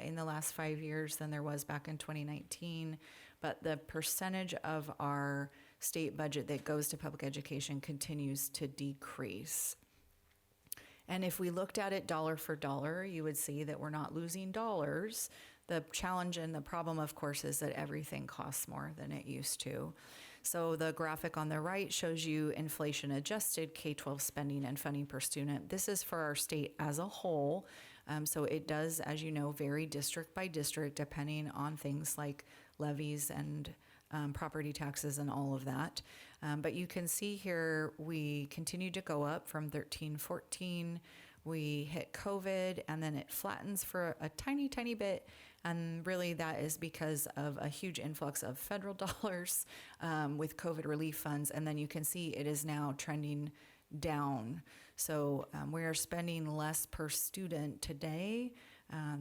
in the last 5 years than there was back in 2019. But the percentage of our state budget that goes to public education continues to decrease. And if we looked at it dollar for dollar, you would see that we're not losing dollars. The challenge and the problem, of course, is that everything costs more than it used to. So the graphic on the right shows you inflation-adjusted K-12 spending and funding per student. This is for our state as a whole. So it does, as you know, vary district by district depending on things like levies and property taxes and all of that. But you can see here we continue to go up from 13-14. We hit COVID, and then it flattens for a tiny, tiny bit. And really that is because of a huge influx of federal dollars with COVID relief funds. And then you can see it is now trending down. So we are spending less per student today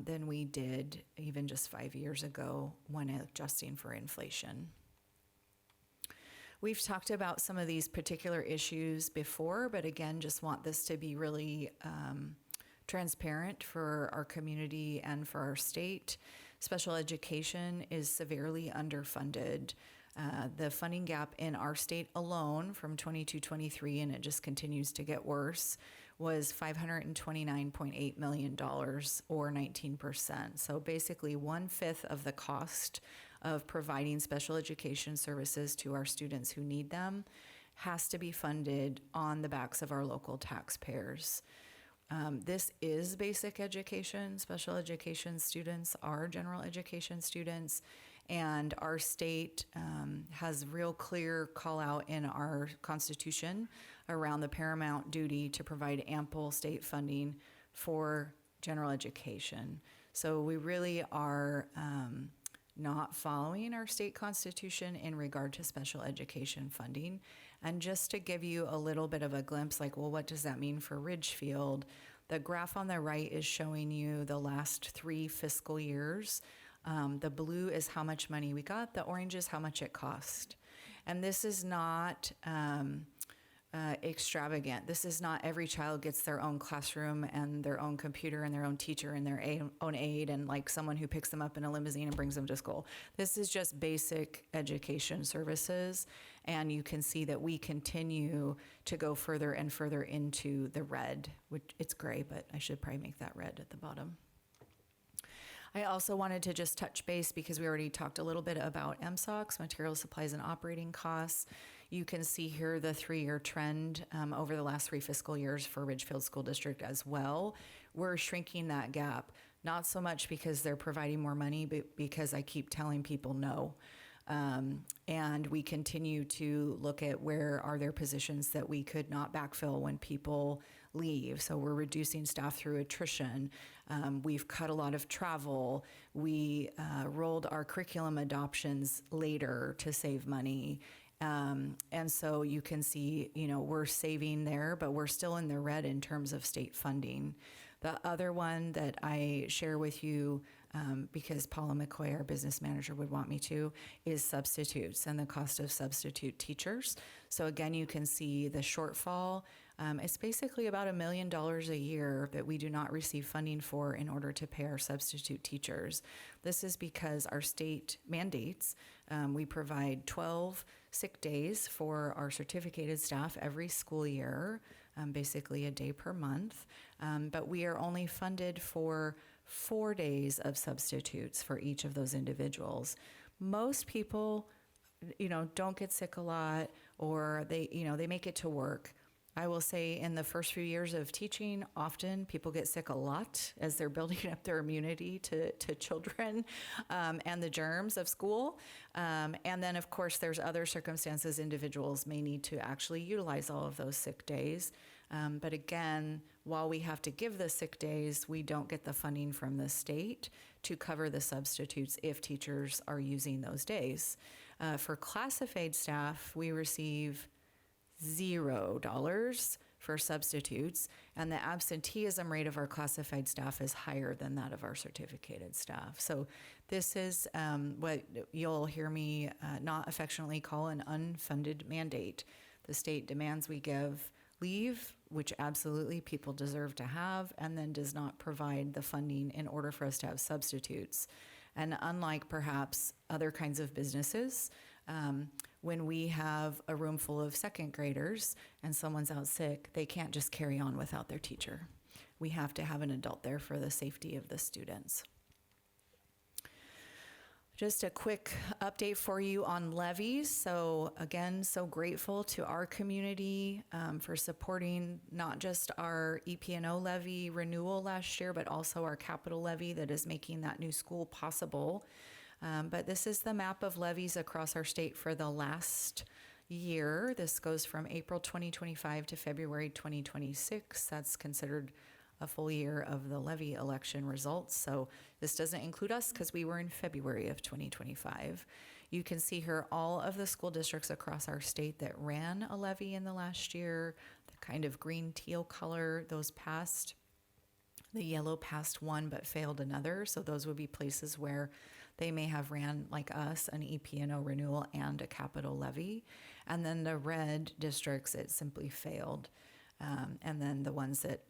than we did even just 5 years ago when adjusting for inflation. We've talked about some of these particular issues before, but again, just want this to be really transparent for our community and for our state. Special education is severely underfunded. The funding gap in our state alone from 22-23, and it just continues to get worse, was $529.8 million or 19%. So basically 1/5 of the cost of providing special education services to our students who need them has to be funded on the backs of our local taxpayers. This is basic education. Special education students are general education students, and our state has real clear call out in our Constitution around the paramount duty to provide ample state funding for general education. So we really are not following our state constitution in regard to special education funding. And just to give you a little bit of a glimpse, like, well, what does that mean for Ridgefield? The graph on the right is showing you the last 3 fiscal years. The blue is how much money we got. The orange is how much it cost. And this is not extravagant. This is not every child gets their own classroom and their own computer and their own teacher and their own aide and like someone who picks them up in a limousine and brings them to school. This is just basic education services. And you can see that we continue to go further and further into the red, which it's gray, but I should probably make that red at the bottom. I also wanted to just touch base because we already talked a little bit about MSOCs, materials, supplies, and operating costs. You can see here the 3-year trend over the last 3 fiscal years for Ridgefield School District as well. We're shrinking that gap, not so much because they're providing more money, but because I keep telling people no. And we continue to look at where are there positions that we could not backfill when people leave. So we're reducing staff through attrition. We've cut a lot of travel. We rolled our curriculum adoptions later to save money. And so you can see, you know, we're saving there, but we're still in the red in terms of state funding. The other one that I share with you, because Paula McCoy, our business manager, would want me to, is substitutes and the cost of substitute teachers. So again, you can see the shortfall. It's basically about $1 million a year that we do not receive funding for in order to pay our substitute teachers. This is because our state mandates, we provide 12 sick days for our certificated staff every school year, basically a day per month, but we are only funded for 4 days of substitutes for each of those individuals. Most people, you know, don't get sick a lot, or they, you know, they make it to work. I will say in the first few years of teaching, often people get sick a lot as they're building up their immunity to children and the germs of school. And then, of course, there's other circumstances individuals may need to actually utilize all of those sick days. But again, while we have to give the sick days, we don't get the funding from the state to cover the substitutes if teachers are using those days. For classified staff, we receive $0 for substitutes, and the absenteeism rate of our classified staff is higher than that of our certificated staff. So this is what you'll hear me not affectionately call an unfunded mandate. The state demands we give leave, which absolutely people deserve to have, and then does not provide the funding in order for us to have substitutes. And unlike perhaps other kinds of businesses, when we have a room full of second graders and someone's out sick, they can't just carry on without their teacher. We have to have an adult there for the safety of the students. Just a quick update for you on levies. So again, so grateful to our community for supporting not just our EP&O levy renewal last year, but also our capital levy that is making that new school possible. But this is the map of levies across our state for the last year. This goes from April 2025 to February 2026. That's considered a full year of the levy election results. So this doesn't include us because we were in February of 2025. You can see here all of the school districts across our state that ran a levy in the last year, the kind of green teal color, those passed. The yellow passed one but failed another. So those would be places where they may have ran, like us, an EP&O renewal and a capital levy. And then the red districts, it simply failed. And then the ones that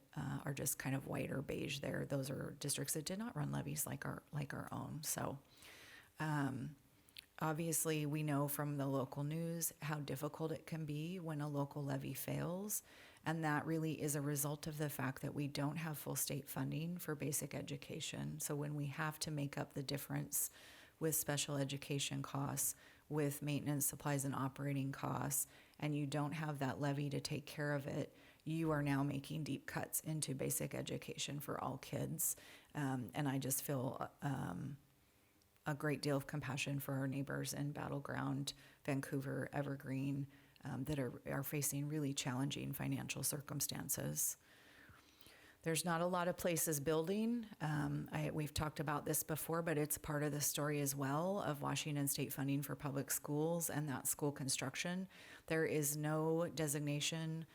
are just kind of white or beige there, those are districts that did not run levies like our own. So obviously we know from the local news how difficult it can be when a local levy fails. And that really is a result of the fact that we don't have full state funding for basic education. So when we have to make up the difference with special education costs, with maintenance, supplies, and operating costs, and you don't have that levy to take care of it, you are now making deep cuts into basic education for all kids. And I just feel a great deal of compassion for our neighbors in Battleground, Vancouver, Evergreen, that are facing really challenging financial circumstances. There's not a lot of places building. We've talked about this before, but it's part of the story as well of Washington state funding for public schools and that school construction. There is no designation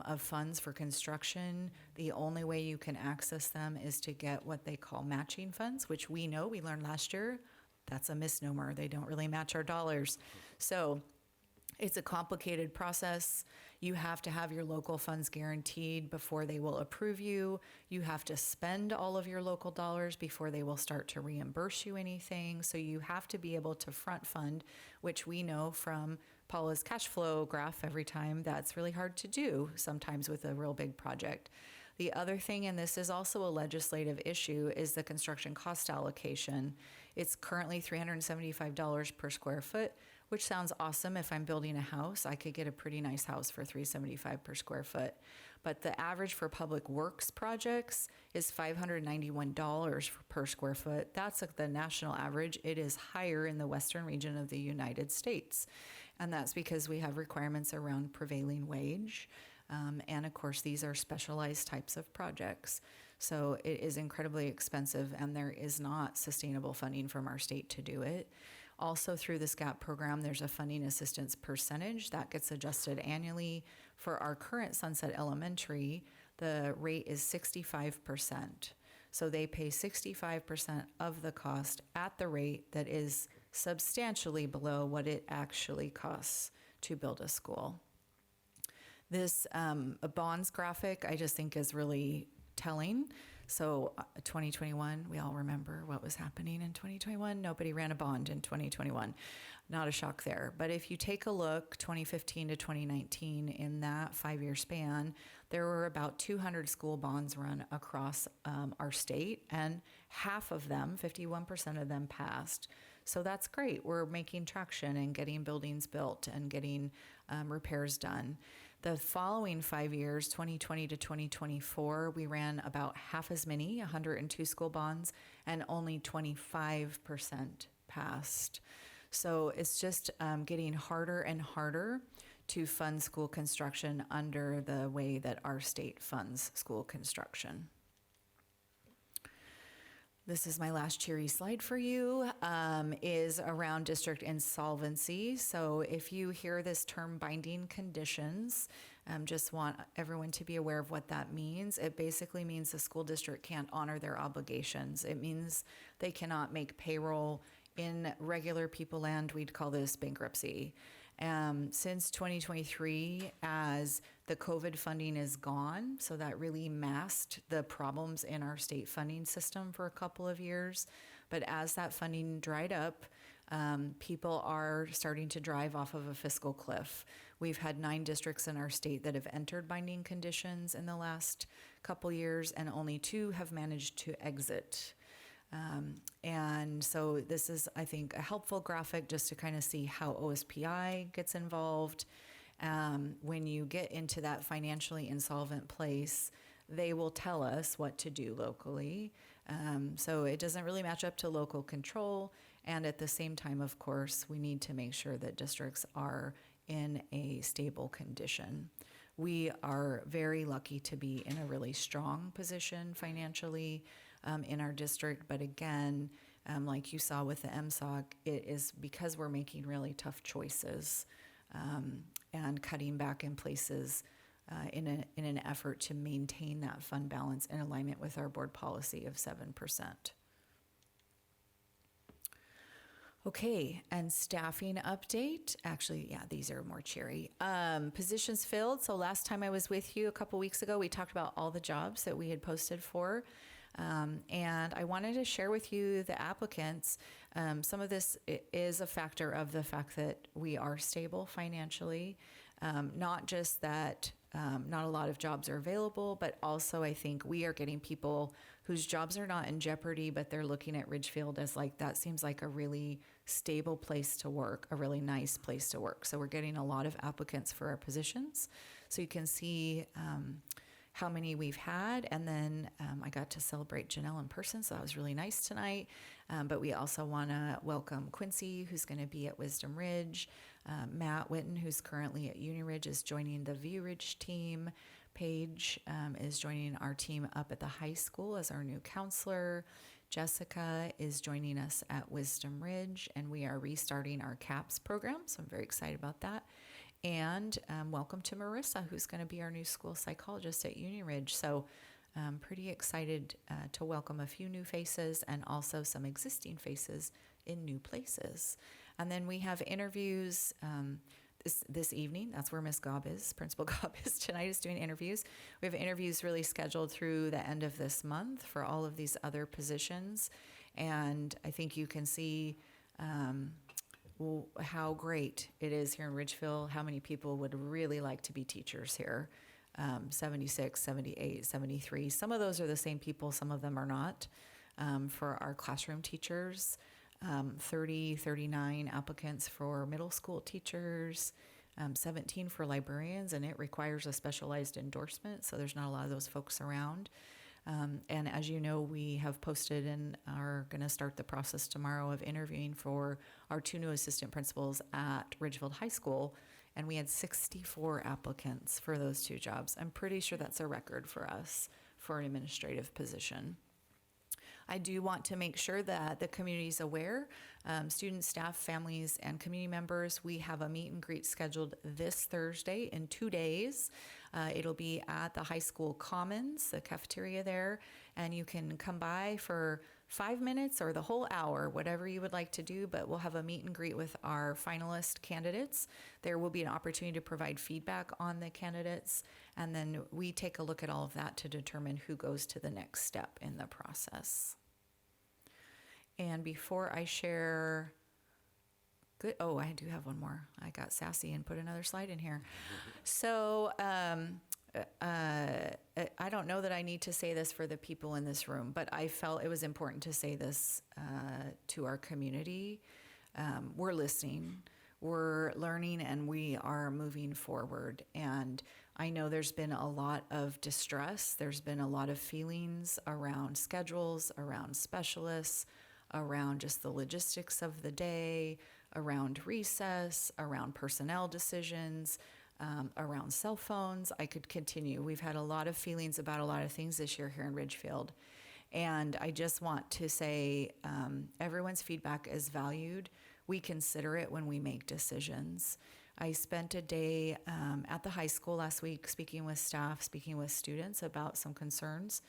of funds for construction. The only way you can access them is to get what they call matching funds, which we learned last year. That's a misnomer. They don't really match our dollars. So it's a complicated process. You have to have your local funds guaranteed before they will approve you. You have to spend all of your local dollars before they will start to reimburse you anything. So you have to be able to front fund, which we know from Paula's cash flow graph every time, that's really hard to do sometimes with a real big project. The other thing, and this is also a legislative issue, is the construction cost allocation. It's currently $375 per square foot, which sounds awesome. If I'm building a house, I could get a pretty nice house for $375 per square foot. But the average for public works projects is $591 per square foot. That's the national average. It is higher in the western region of the United States. And that's because we have requirements around prevailing wage. And of course, these are specialized types of projects. So it is incredibly expensive, and there is not sustainable funding from our state to do it. Also, through the SCAP program, there's a funding assistance percentage that gets adjusted annually. For our current Sunset Elementary, the rate is 65%. So they pay 65% of the cost at the rate that is substantially below what it actually costs to build a school. This bonds graphic, I just think is really telling. So 2021, we all remember what was happening in 2021. Nobody ran a bond in 2021. Not a shock there. But if you take a look, 2015 to 2019, in that 5-year span, there were about 200 school bonds run across our state, and half of them, 51% of them, passed. So that's great. We're making traction and getting buildings built and getting repairs done. The following 5 years, 2020 to 2024, we ran about half as many, 102 school bonds, and only 25% passed. So it's just getting harder and harder to fund school construction under the way that our state funds school construction. This is my last cheery slide for you, is around district insolvency. So if you hear this term binding conditions, just want everyone to be aware of what that means. It basically means the school district can't honor their obligations. It means they cannot make payroll. In regular people land, we'd call this bankruptcy. Since 2023, as the COVID funding is gone, so that really masked the problems in our state funding system for a couple of years. But as that funding dried up, people are starting to drive off of a fiscal cliff. We've had 9 districts in our state that have entered binding conditions in the last couple years, and only 2 have managed to exit. And so this is, I think, a helpful graphic just to kind of see how OSPI gets involved. When you get into that financially insolvent place, they will tell us what to do locally. So it doesn't really match up to local control. And at the same time, of course, we need to make sure that districts are in a stable condition. We are very lucky to be in a really strong position financially in our district. But again, like you saw with the MSOC, it is because we're making really tough choices and cutting back in places in an effort to maintain that fund balance in alignment with our board policy of 7%. Okay, and staffing update. Actually, yeah, these are more cheery. Positions filled. So last time I was with you a couple weeks ago, we talked about all the jobs that we had posted for. And I wanted to share with you the applicants. Some of this is a factor of the fact that we are stable financially, not just that not a lot of jobs are available, but also I think we are getting people whose jobs are not in jeopardy, but they're looking at Ridgefield as like, that seems like a really stable place to work, a really nice place to work. So we're getting a lot of applicants for our positions. So you can see how many we've had. And then I got to celebrate Janelle in person, so that was really nice tonight. But we also want to welcome Quincy, who's going to be at Wisdom Ridge. Matt Witten, who's currently at Uni Ridge, is joining the View Ridge team. Paige is joining our team up at the high school as our new counselor. Jessica is joining us at Wisdom Ridge, and we are restarting our CAPS program, so I'm very excited about that. And welcome to Marissa, who's going to be our new school psychologist at Uni Ridge. So I'm pretty excited to welcome a few new faces and also some existing faces in new places. And then we have interviews this evening. That's where Ms. Gobb is. Principal Gobb is tonight, is doing interviews. We have interviews really scheduled through the end of this month for all of these other positions. And I think you can see how great it is here in Ridgefield, how many people would really like to be teachers here. 76, 78, 73. Some of those are the same people, some of them are not. For our classroom teachers, 30, 39 applicants for middle school teachers, 17 for librarians, and it requires a specialized endorsement, so there's not a lot of those folks around. And as you know, we have posted and are going to start the process tomorrow of interviewing for our 2 new assistant principals at Ridgefield High School, and we had 64 applicants for those 2 jobs. I'm pretty sure that's a record for us for an administrative position. I do want to make sure that the community is aware, students, staff, families, and community members, we have a meet and greet scheduled this Thursday in 2 days. It'll be at the high school commons, the cafeteria there, and you can come by for 5 minutes or the whole hour, whatever you would like to do, but we'll have a meet and greet with our finalist candidates. There will be an opportunity to provide feedback on the candidates, and then we take a look at all of that to determine who goes to the next step in the process. And before I share, I do have one more. I got sassy and put another slide in here. So I don't know that I need to say this for the people in this room, but I felt it was important to say this to our community. We're listening. we're learning and we are moving forward. And I know there's been a lot of distress. There's been a lot of feelings around schedules, around specialists, around just the logistics of the day, around recess, around personnel decisions, around cell phones. I could continue. We've had a lot of feelings about a lot of things this year here in Ridgefield. And I just want to say everyone's feedback is valued. We consider it when we make decisions. I spent a day at the high school last week speaking with staff, speaking with students about some concerns.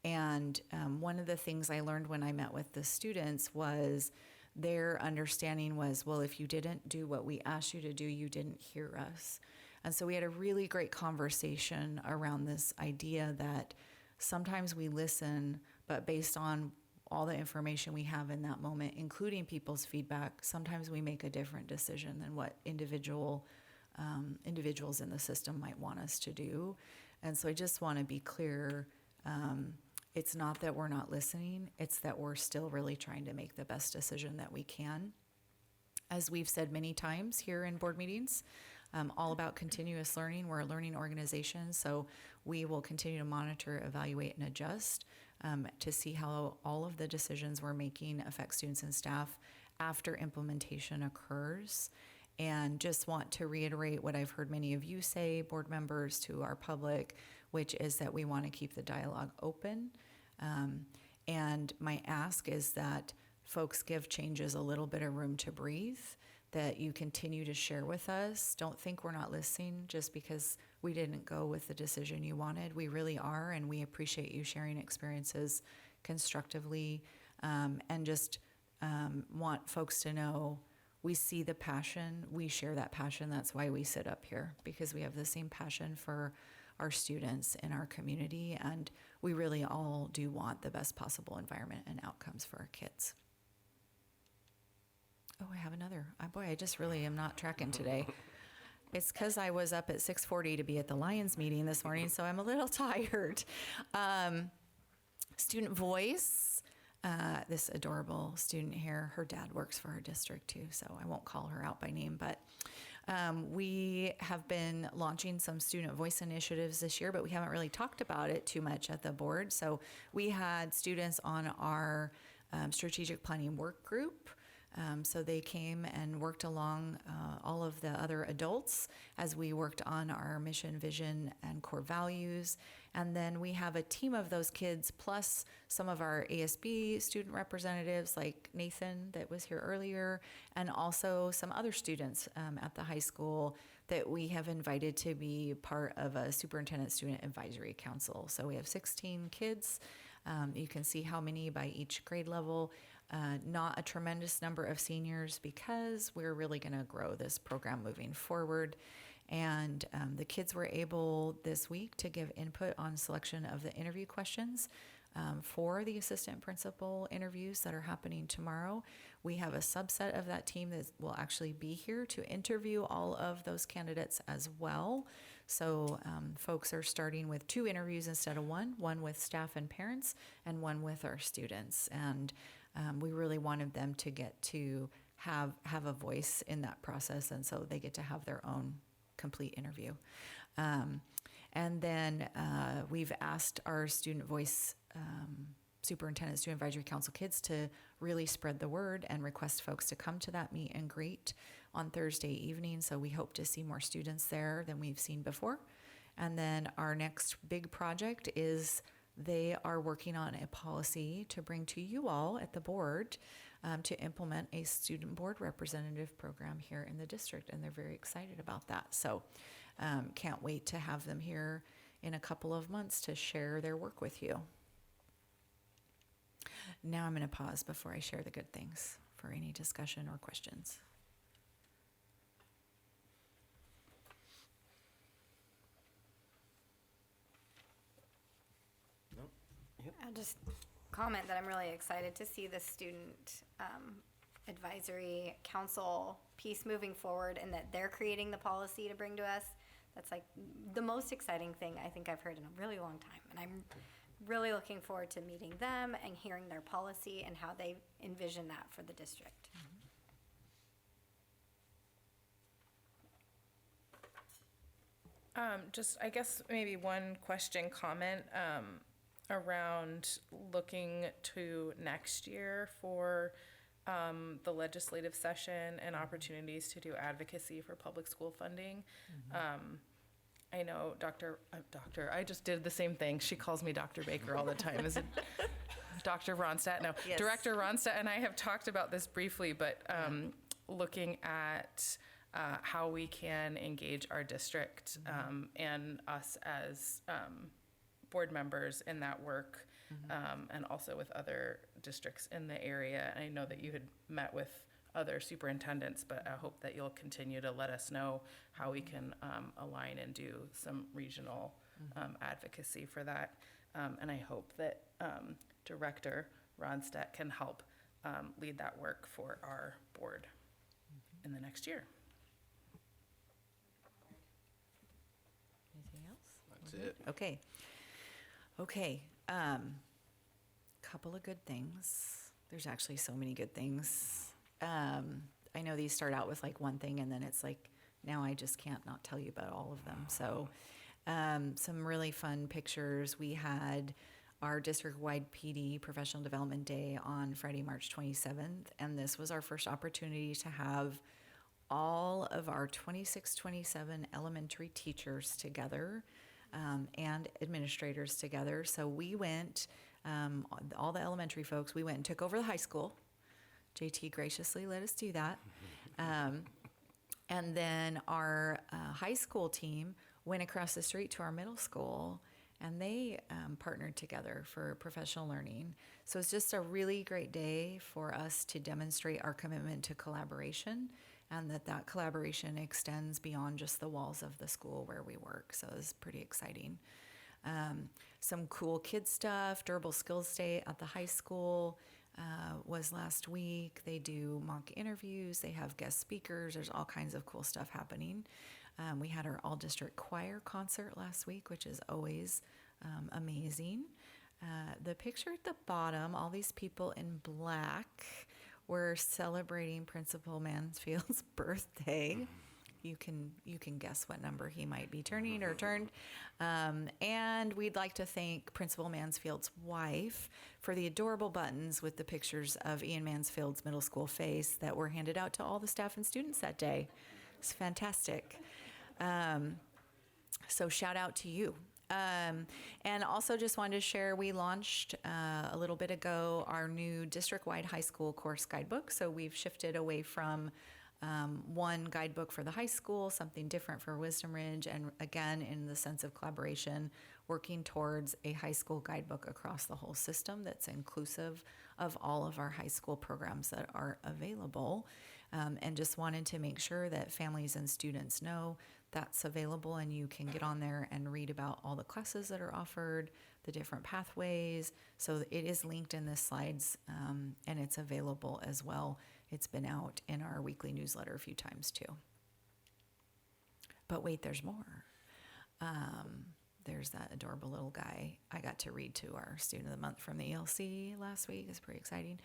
And one of the things I learned when I met with the students was their understanding was, well, if you didn't do what we asked you to do, you didn't hear us. And so we had a really great conversation around this idea that sometimes we listen, but based on all the information we have in that moment, including people's feedback, sometimes we make a different decision than what individuals in the system might want us to do. And so I just want to be clear, it's not that we're not listening, it's that we're still really trying to make the best decision that we can. As we've said many times here in board meetings, all about continuous learning. We're a learning organization, so we will continue to monitor, evaluate, and adjust to see how all of the decisions we're making affect students and staff after implementation occurs. And just want to reiterate what I've heard many of you say, board members, to our public, which is that we want to keep the dialogue open. And my ask is that folks give changes a little bit of room to breathe, that you continue to share with us. Don't think we're not listening just because we didn't go with the decision you wanted. We really are, and we appreciate you sharing experiences constructively, and just want folks to know we see the passion, we share that passion. That's why we sit up here, because we have the same passion for our students in our community, and we really all do want the best possible environment and outcomes for our kids. Oh, I have another. Boy, I just really am not tracking today. It's because I was up at 6:40 to be at the Lions meeting this morning, so I'm a little tired. Student voice. This adorable student here, her dad works for our district too, so I won't call her out by name, but we have been launching some student voice initiatives this year, but we haven't really talked about it too much at the board. So we had students on our strategic planning work group. So they came and worked along all of the other adults as we worked on our mission, vision, and core values. And then we have a team of those kids plus some of our ASB student representatives like Nathan that was here earlier, and also some other students at the high school that we have invited to be part of a superintendent student advisory council. So we have 16 kids. You can see how many by each grade level. Not a tremendous number of seniors because we're really going to grow this program moving forward. And the kids were able this week to give input on selection of the interview questions for the assistant principal interviews that are happening tomorrow. We have a subset of that team that will actually be here to interview all of those candidates as well. So folks are starting with 2 interviews instead of one with staff and parents and one with our students. And we really wanted them to get to have a voice in that process, and so they get to have their own complete interview. And then we've asked our student voice superintendent student advisory council kids to really spread the word and request folks to come to that meet and greet on Thursday evening. So we hope to see more students there than we've seen before. And then our next big project is they are working on a policy to bring to you all at the board to implement a student board representative program here in the district, and they're very excited about that. So can't wait to have them here in a couple of months to share their work with you. Now I'm going to pause before I share the good things for any discussion or questions. I'll just comment that I'm really excited to see the student advisory council piece moving forward, and that they're creating the policy to bring to us. That's like the most exciting thing I think I've heard in a really long time. And I'm really looking forward to meeting them and hearing their policy and how they envision that for the district. Just, I guess, maybe one question, comment around looking to next year for the legislative session and opportunities to do advocacy for public school funding. I know I just did the same thing. She calls me Dr. Baker all the time. Is it Dr. Ronstadt? No, Yes. Director Ronstadt and I have talked about this briefly, but looking at how we can engage our district and us as board members in that work, and also with other districts in the area. And I know that you had met with other superintendents, but I hope that you'll continue to let us know how we can align and do some regional advocacy for that. And I hope that Director Ronstadt can help lead that work for our board in the next year. Anything else? That's it. Okay. Couple of good things. There's actually so many good things. I know these start out with like one thing, and then it's like, now I just can't not tell you about all of them. So some really fun pictures. We had our district-wide PD Professional Development Day on Friday, March 27th, and this was our first opportunity to have all of our 26-27 elementary teachers together and administrators together. So we went, all the elementary folks, we went and took over the high school. JT graciously let us do that. And then our high school team went across the street to our middle school, and they partnered together for professional learning. So it's just a really great day for us to demonstrate our commitment to collaboration, and that collaboration extends beyond just the walls of the school where we work. So it's pretty exciting. Some cool kid stuff. Durable Skills Day at the high school was last week. They do mock interviews. They have guest speakers. There's all kinds of cool stuff happening. We had our all-district choir concert last week, which is always amazing. The picture at the bottom, all these people in black, were celebrating Principal Mansfield's birthday. You can guess what number he might be turning or turned. And we'd like to thank Principal Mansfield's wife for the adorable buttons with the pictures of Ian Mansfield's middle school face that were handed out to all the staff and students that day. It's fantastic. So shout out to you. And also just wanted to share, we launched a little bit ago our new district-wide high school course guidebook. So we've shifted away from one guidebook for the high school, something different for Wisdom Ridge, and again, in the sense of collaboration, working towards a high school guidebook across the whole system that's inclusive of all of our high school programs that are available. And just wanted to make sure that families and students know that's available, and you can get on there and read about all the classes that are offered, the different pathways. So it is linked in the slides, and it's available as well. It's been out in our weekly newsletter a few times too. But wait, there's more. There's that adorable little guy I got to read to our Student of the Month from the ELC last week. It's pretty exciting.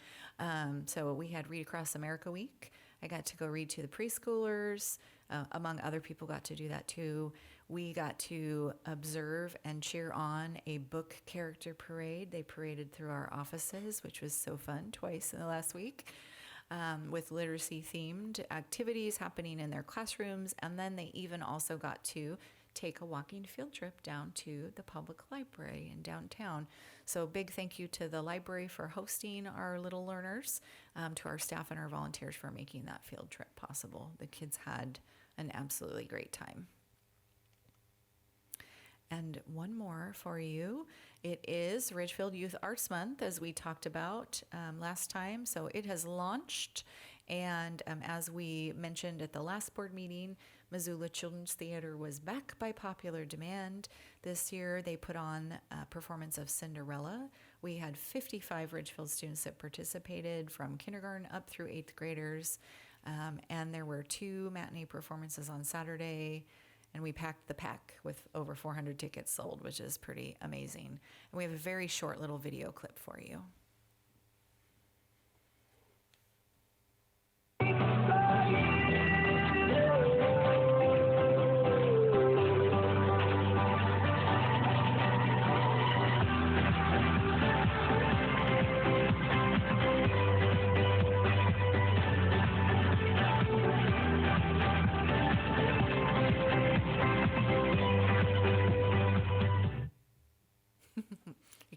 So we had Read Across America Week. I got to go read to the preschoolers. Among other people got to do that too. We got to observe and cheer on a book character parade. They paraded through our offices, which was so fun, twice in the last week, with literacy-themed activities happening in their classrooms. And then they even also got to take a walking field trip down to the public library in downtown. So big thank you to the library for hosting our little learners, to our staff and our volunteers for making that field trip possible. The kids had an absolutely great time. And one more for you. It is Ridgefield Youth Arts Month, as we talked about last time. So it has launched. And as we mentioned at the last board meeting, Missoula Children's Theater was back by popular demand. This year they put on a performance of Cinderella. We had 55 Ridgefield students that participated, from kindergarten up through 8th graders. And there were 2 matinee performances on Saturday, and we packed the pack with over 400 tickets sold, which is pretty amazing. And we have a very short little video clip for you.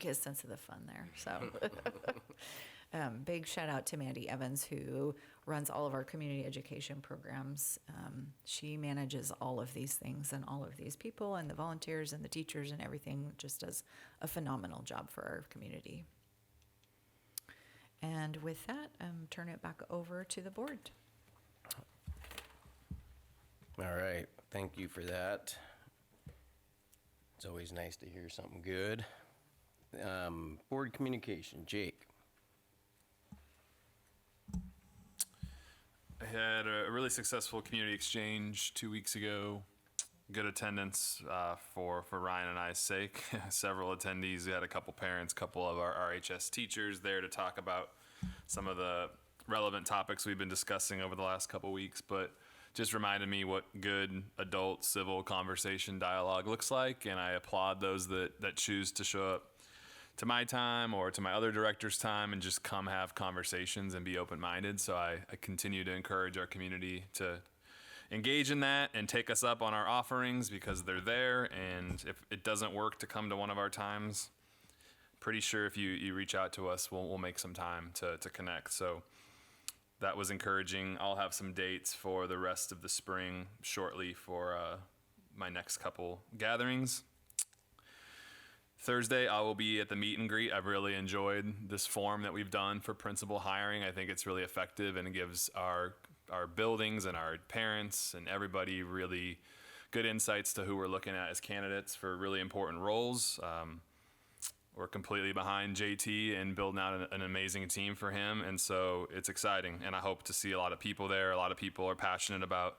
his sense of the fun there. So big shout out to Mandy Evans, who runs all of our community education programs. She manages all of these things and all of these people and the volunteers and the teachers and everything, just does a phenomenal job for our community. And with that, turn it back over to the board. All right, thank you for that. It's always nice to hear something good. Board communication, Jake. I had a really successful community exchange 2 weeks ago. Good attendance for Ryan and I's sake. Several attendees. We had a couple parents, couple of our RHS teachers there to talk about some of the relevant topics we've been discussing over the last couple weeks, but just reminded me what good adult civil conversation dialogue looks like, and I applaud those that choose to show up to my time or to my other director's time and just come have conversations and be open-minded. So I continue to encourage our community to engage in that and take us up on our offerings because they're there, and if it doesn't work to come to one of our times, pretty sure if you reach out to us, we'll make some time to connect. So that was encouraging. I'll have some dates for the rest of the spring shortly for my next couple gatherings. Thursday, I will be at the meet and greet. I've really enjoyed this form that we've done for principal hiring. I think it's really effective, and it gives our buildings and our parents and everybody really good insights to who we're looking at as candidates for really important roles. We're completely behind JT and building out an amazing team for him, and so it's exciting, and I hope to see a lot of people there. A lot of people are passionate about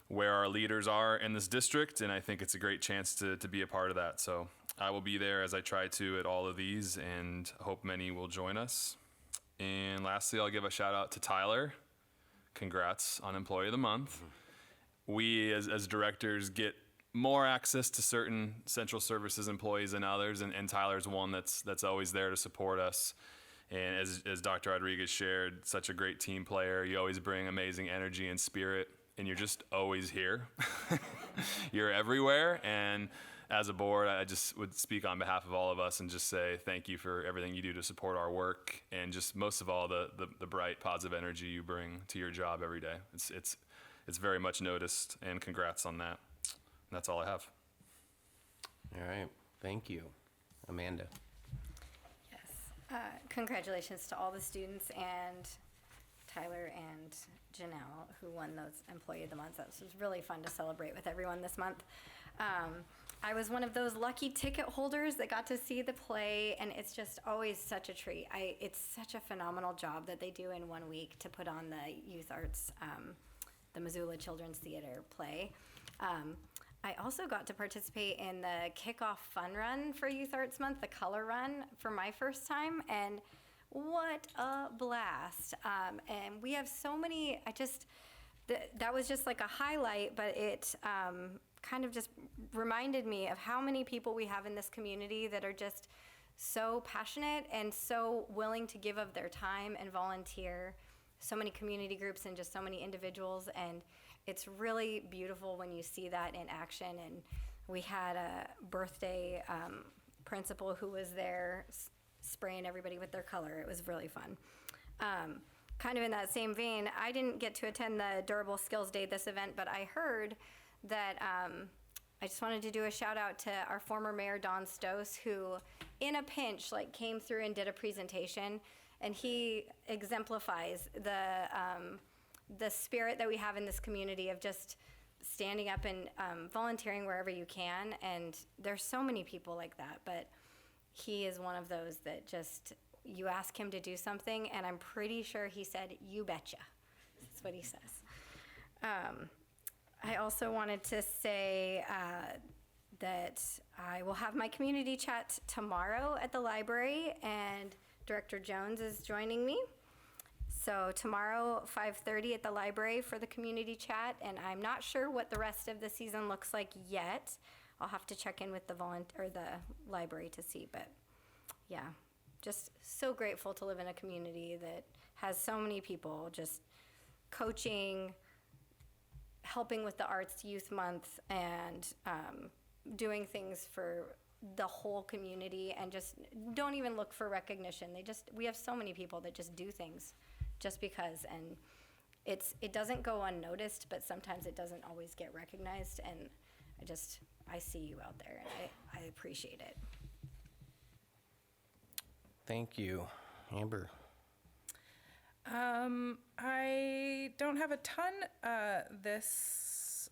where our leaders are in this district, and I think it's a great chance to be a part of that. So I will be there as I try to at all of these, and hope many will join us. And lastly, I'll give a shout out to Tyler. Congrats on Employee of the Month. We as directors get more access to certain central services employees than others, and Tyler's one that's always there to support us. And as Dr. Rodriguez shared, such a great team player. You always bring amazing energy and spirit, and you're just always here. You're everywhere, and as a board, I just would speak on behalf of all of us and just say thank you for everything you do to support our work, and just most of all the bright, positive energy you bring to your job every day. It's very much noticed, and congrats on that. And that's all I have. All right, thank you. Amanda. Yes. Congratulations to all the students and Tyler and Janelle, who won those Employee of the Month. That was really fun to celebrate with everyone this month. I was one of those lucky ticket holders that got to see the play, and it's just always such a treat. It's such a phenomenal job that they do in 1 week to put on the youth arts, the Missoula Children's Theater play. I also got to participate in the kickoff fun run for Youth Arts Month, the color run, for my first time, and what a blast. And we have so many, that was just like a highlight, but it kind of just reminded me of how many people we have in this community that are just so passionate and so willing to give of their time and volunteer. So many community groups and just so many individuals, and it's really beautiful when you see that in action. And we had a birthday principal who was there spraying everybody with their color. It was really fun. Kind of in that same vein, I didn't get to attend the Durable Skills Day this event, but I heard that I just wanted to do a shout out to our former mayor, Don Stoss, who in a pinch came through and did a presentation, and he exemplifies the spirit that we have in this community of just standing up and volunteering wherever you can. And there's so many people like that, but he is one of those that just, you ask him to do something, and I'm pretty sure he said, "You betcha." That's what he says. I also wanted to say that I will have my community chat tomorrow at the library, and Director Jones is joining me. So tomorrow, 5:30 at the library for the community chat, and I'm not sure what the rest of the season looks like yet. I'll have to check in with the library to see, but yeah, just so grateful to live in a community that has so many people just coaching, helping with the Arts Youth Month, and doing things for the whole community and just don't even look for recognition. We have so many people that just do things just because, and it doesn't go unnoticed, but sometimes it doesn't always get recognized, and I see you out there, and I appreciate it. Thank you. Amber. I don't have a ton this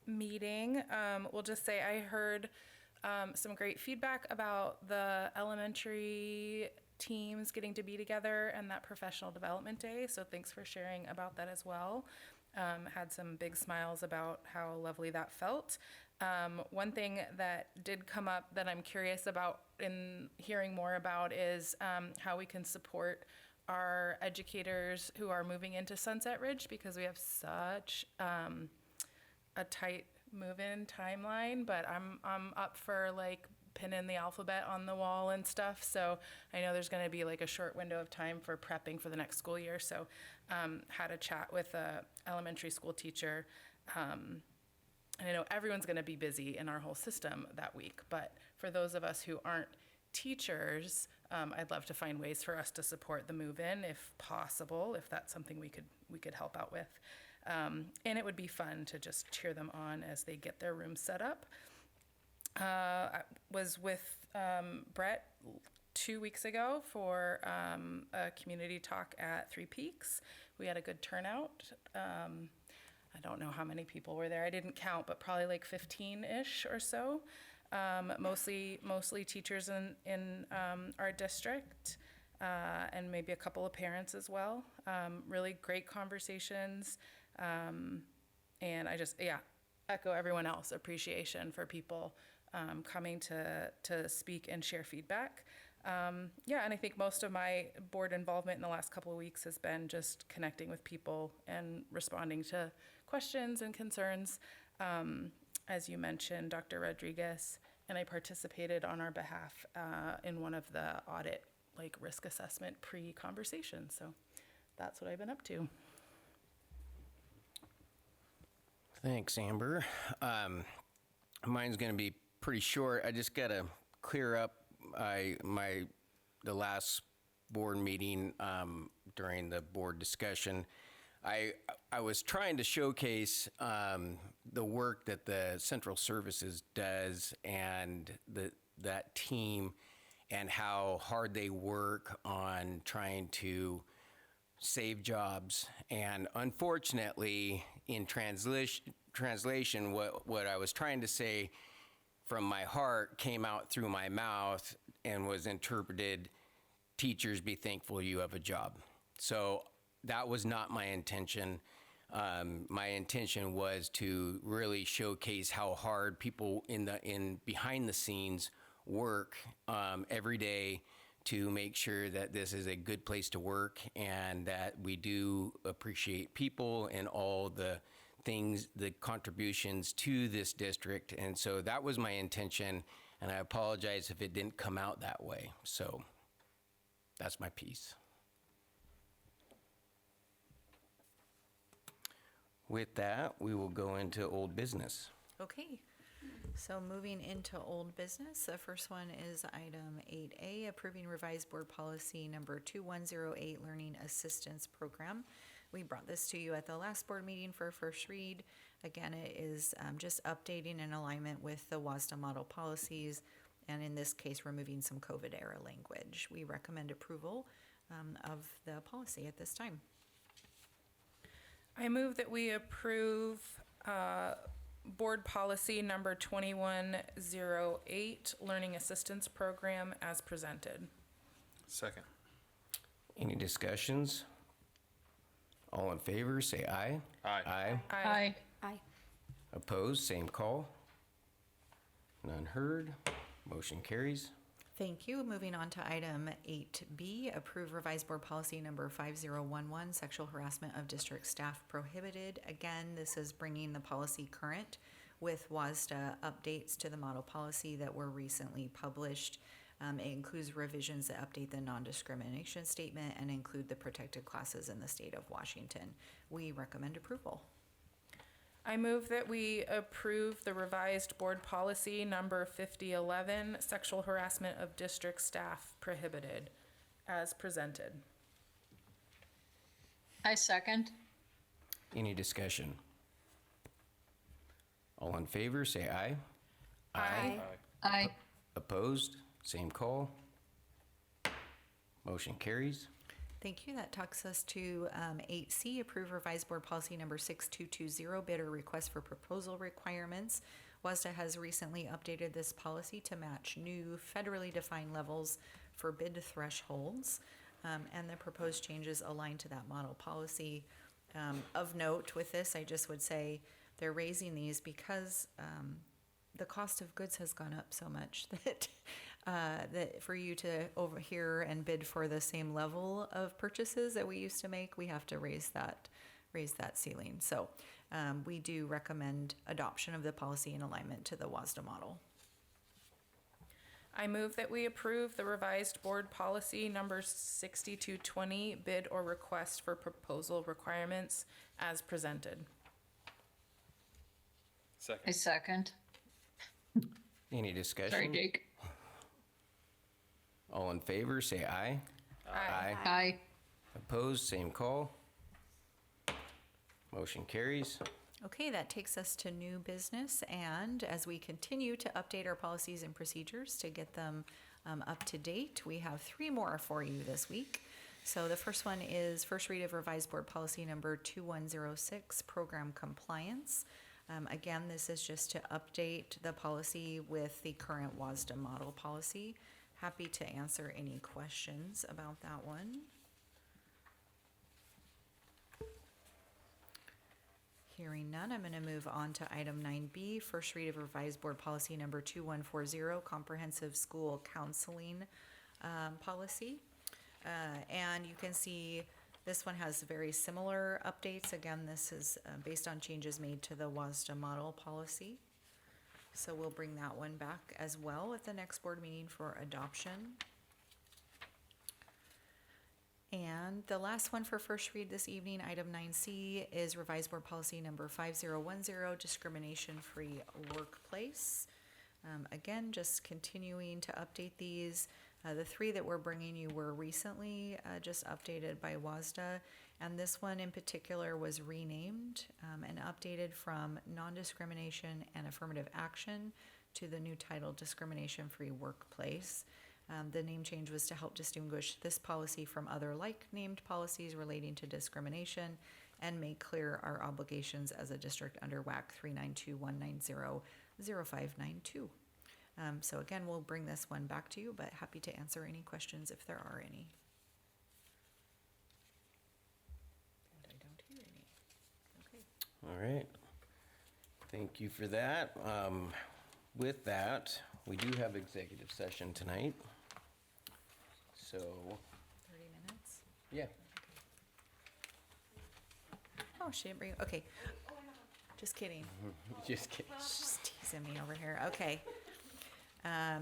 meeting. We'll just say I heard some great feedback about the elementary teams getting to be together and that professional development day. So thanks for sharing about that as well. Had some big smiles about how lovely that felt. One thing that did come up that I'm curious about in hearing more about is how we can support our educators who are moving into Sunset Ridge, because we have such a tight move-in timeline, but I'm up for like pinning the alphabet on the wall and stuff. So I know there's going to be like a short window of time for prepping for the next school year. So had a chat with a elementary school teacher. And I know everyone's going to be busy in our whole system that week, but for those of us who aren't teachers, I'd love to find ways for us to support the move-in if possible, if that's something we could help out with. And it would be fun to just cheer them on as they get their room set up. I was with Brett 2 weeks ago for a community talk at Three Peaks. We had a good turnout. I don't know how many people were there. I didn't count, but probably like 15-ish or so. Mostly teachers in our district, and maybe a couple of parents as well. Really great conversations. And I just, echo everyone else, appreciation for people coming to speak and share feedback. And I think most of my board involvement in the last couple of weeks has been just connecting with people and responding to questions and concerns. As you mentioned, Dr. Rodriguez and I participated on our behalf in one of the audit, like risk assessment pre-conversations. So that's what I've been up to. Thanks, Amber. Mine's going to be pretty short. I just got to clear up the last board meeting during the board discussion. I was trying to showcase the work that the Central Services does and that team and how hard they work on trying to save jobs. And unfortunately, in translation, what I was trying to say from my heart came out through my mouth and was interpreted, teachers, be thankful you have a job. So that was not my intention. My intention was to really showcase how hard people in behind the scenes work every day to make sure that this is a good place to work and that we do appreciate people and all the things, the contributions to this district. And so that was my intention, and I apologize if it didn't come out that way. So that's my piece. With that, we will go into old business. Okay. So moving into old business, the first one is item 8A, approving revised board policy number 2108, Learning Assistance Program. We brought this to you at the last board meeting for a first read. Again, it is just updating in alignment with the WASDA model policies, and in this case, removing some COVID era language. We recommend approval of the policy at this time. I move that we approve board policy number 2108, Learning Assistance Program, as presented. Second. Any discussions? All in favor, say aye. Aye. Aye. Aye. Aye. Opposed, same call. None heard. Motion carries. Thank you. Moving on to item 8B, approve revised board policy number 5011, sexual harassment of district staff prohibited. Again, this is bringing the policy current with WASDA updates to the model policy that were recently published. It includes revisions that update the non-discrimination statement and include the protected classes in the state of Washington. We recommend approval. I move that we approve the revised board policy number 5011, sexual harassment of district staff prohibited, as presented. I second. Any discussion? All in favor, say aye. Aye. Aye. Opposed? Same call. Motion carries. Thank you. That talks us to 8C, approve revised board policy number 6220, bid or request for proposal requirements. WASDA has recently updated this policy to match new federally defined levels for bid thresholds, and the proposed changes align to that model policy. Of note with this, I just would say they're raising these because the cost of goods has gone up so much that that for you to overhear and bid for the same level of purchases that we used to make, we have to raise that ceiling. So we do recommend adoption of the policy in alignment to the WASDA model. I move that we approve the revised board policy number 6220, bid or request for proposal requirements, as presented. Second. I second. Any discussion? Sorry, Jake. All in favor, say aye. Aye. Aye. Opposed, same call. Motion carries. Okay, that takes us to new business, and as we continue to update our policies and procedures to get them up to date, we have 3 more for you this week. So the first one is first read of revised board policy number 2106, program compliance. Again, this is just to update the policy with the current WASDA model policy. Happy to answer any questions about that one. Hearing none, I'm going to move on to item 9B, first read of revised board policy number 2140, comprehensive school counseling policy. And you can see this one has very similar updates. Again, this is based on changes made to the WASDA model policy. So we'll bring that one back as well at the next board meeting for adoption. And the last one for first read this evening, item 9C, is revised board policy number 5010, discrimination-free workplace. Again, just continuing to update these. The 3 that we're bringing you were recently just updated by WASDA, and this one in particular was renamed and updated from non-discrimination and affirmative action to the new title, discrimination-free workplace. The name change was to help distinguish this policy from other like-named policies relating to discrimination and make clear our obligations as a district under WAC 392-190-0592. So again, we'll bring this one back to you, but happy to answer any questions if there are any. And I don't hear any. Okay. All right. Thank you for that. With that, we do have executive session tonight. So, 30 minutes? yeah. Oh, she didn't bring, okay. Just kidding. Just kidding. She's teasing me over here. Okay.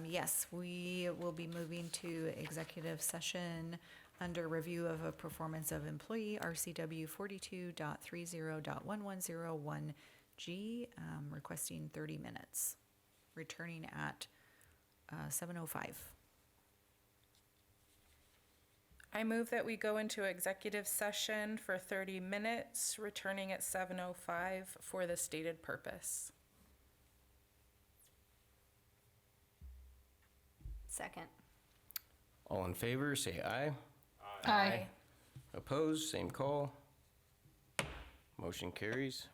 Yes, we will be moving to executive session under review of a performance of employee, RCW 42.30.1101G, requesting 30 minutes, returning at 7:05. I move that we go into executive session for 30 minutes, returning at 7:05 for the stated purpose. Second. All in favor, say aye. Aye. Opposed, same call. Motion carries.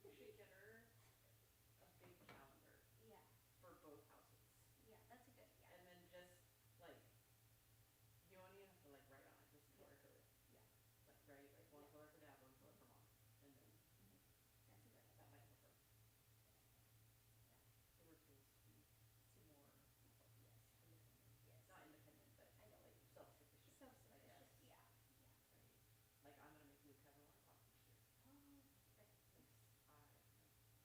We should get her a big calendar. Yeah. For both houses. Yeah, that's a good, yeah. And then just like, you don't even have to like write on it, just color code it. Yeah. Like, right, like one color for dad, one color for mom. And then That's a good idea. that might help her. Give her tools to be more, independent. Yes. Not independent, but I know. like self-sufficient. Self-sufficient, I guess. yeah. Right. Like, I'm gonna make Luke have a lollipop this year. Oh, right. Because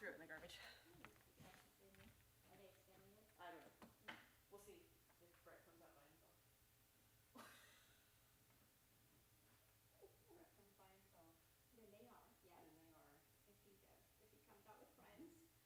threw it in the garbage. I don't know. We'll see if Brett comes out by himself. Brett comes by himself. Then they are, yeah. Then they are. If he does, if he comes out with friends. Yeah.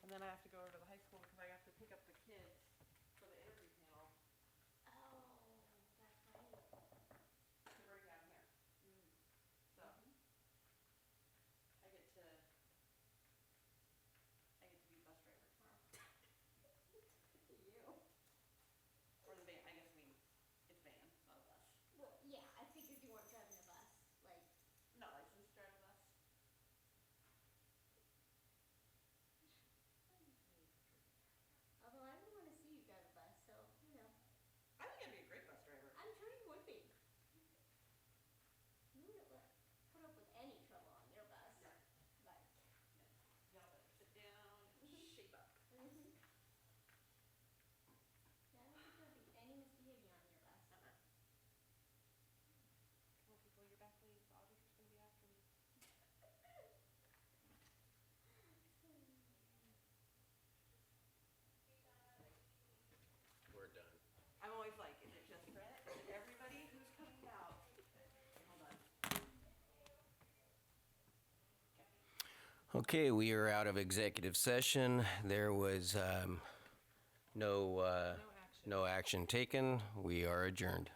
And then I have to go over to the high school because I have to pick up the kids for the interview panel. Oh, that's right. To bring down here. So I get to be bus driver tomorrow. You. Or the van. I guess it's van, not a bus. Well, yeah, I figured you weren't driving a bus. Like, Not licensed to drive a bus. although I don't want to see you drive a bus, so, you know. I think I'd be a great bus driver. I'm sure you would be. You wouldn't put up with any trouble on your bus. No. Like, Y'all better sit down and shape up. yeah, I don't think there'll be any misbehavior on your bus. Come on, people, you're back late. The auditor's gonna be after me. We're done. I'm always like, is it just Brett? Is it everybody? Who's coming out? Hold on. Okay, we are out of executive session. There was no action taken. We are adjourned.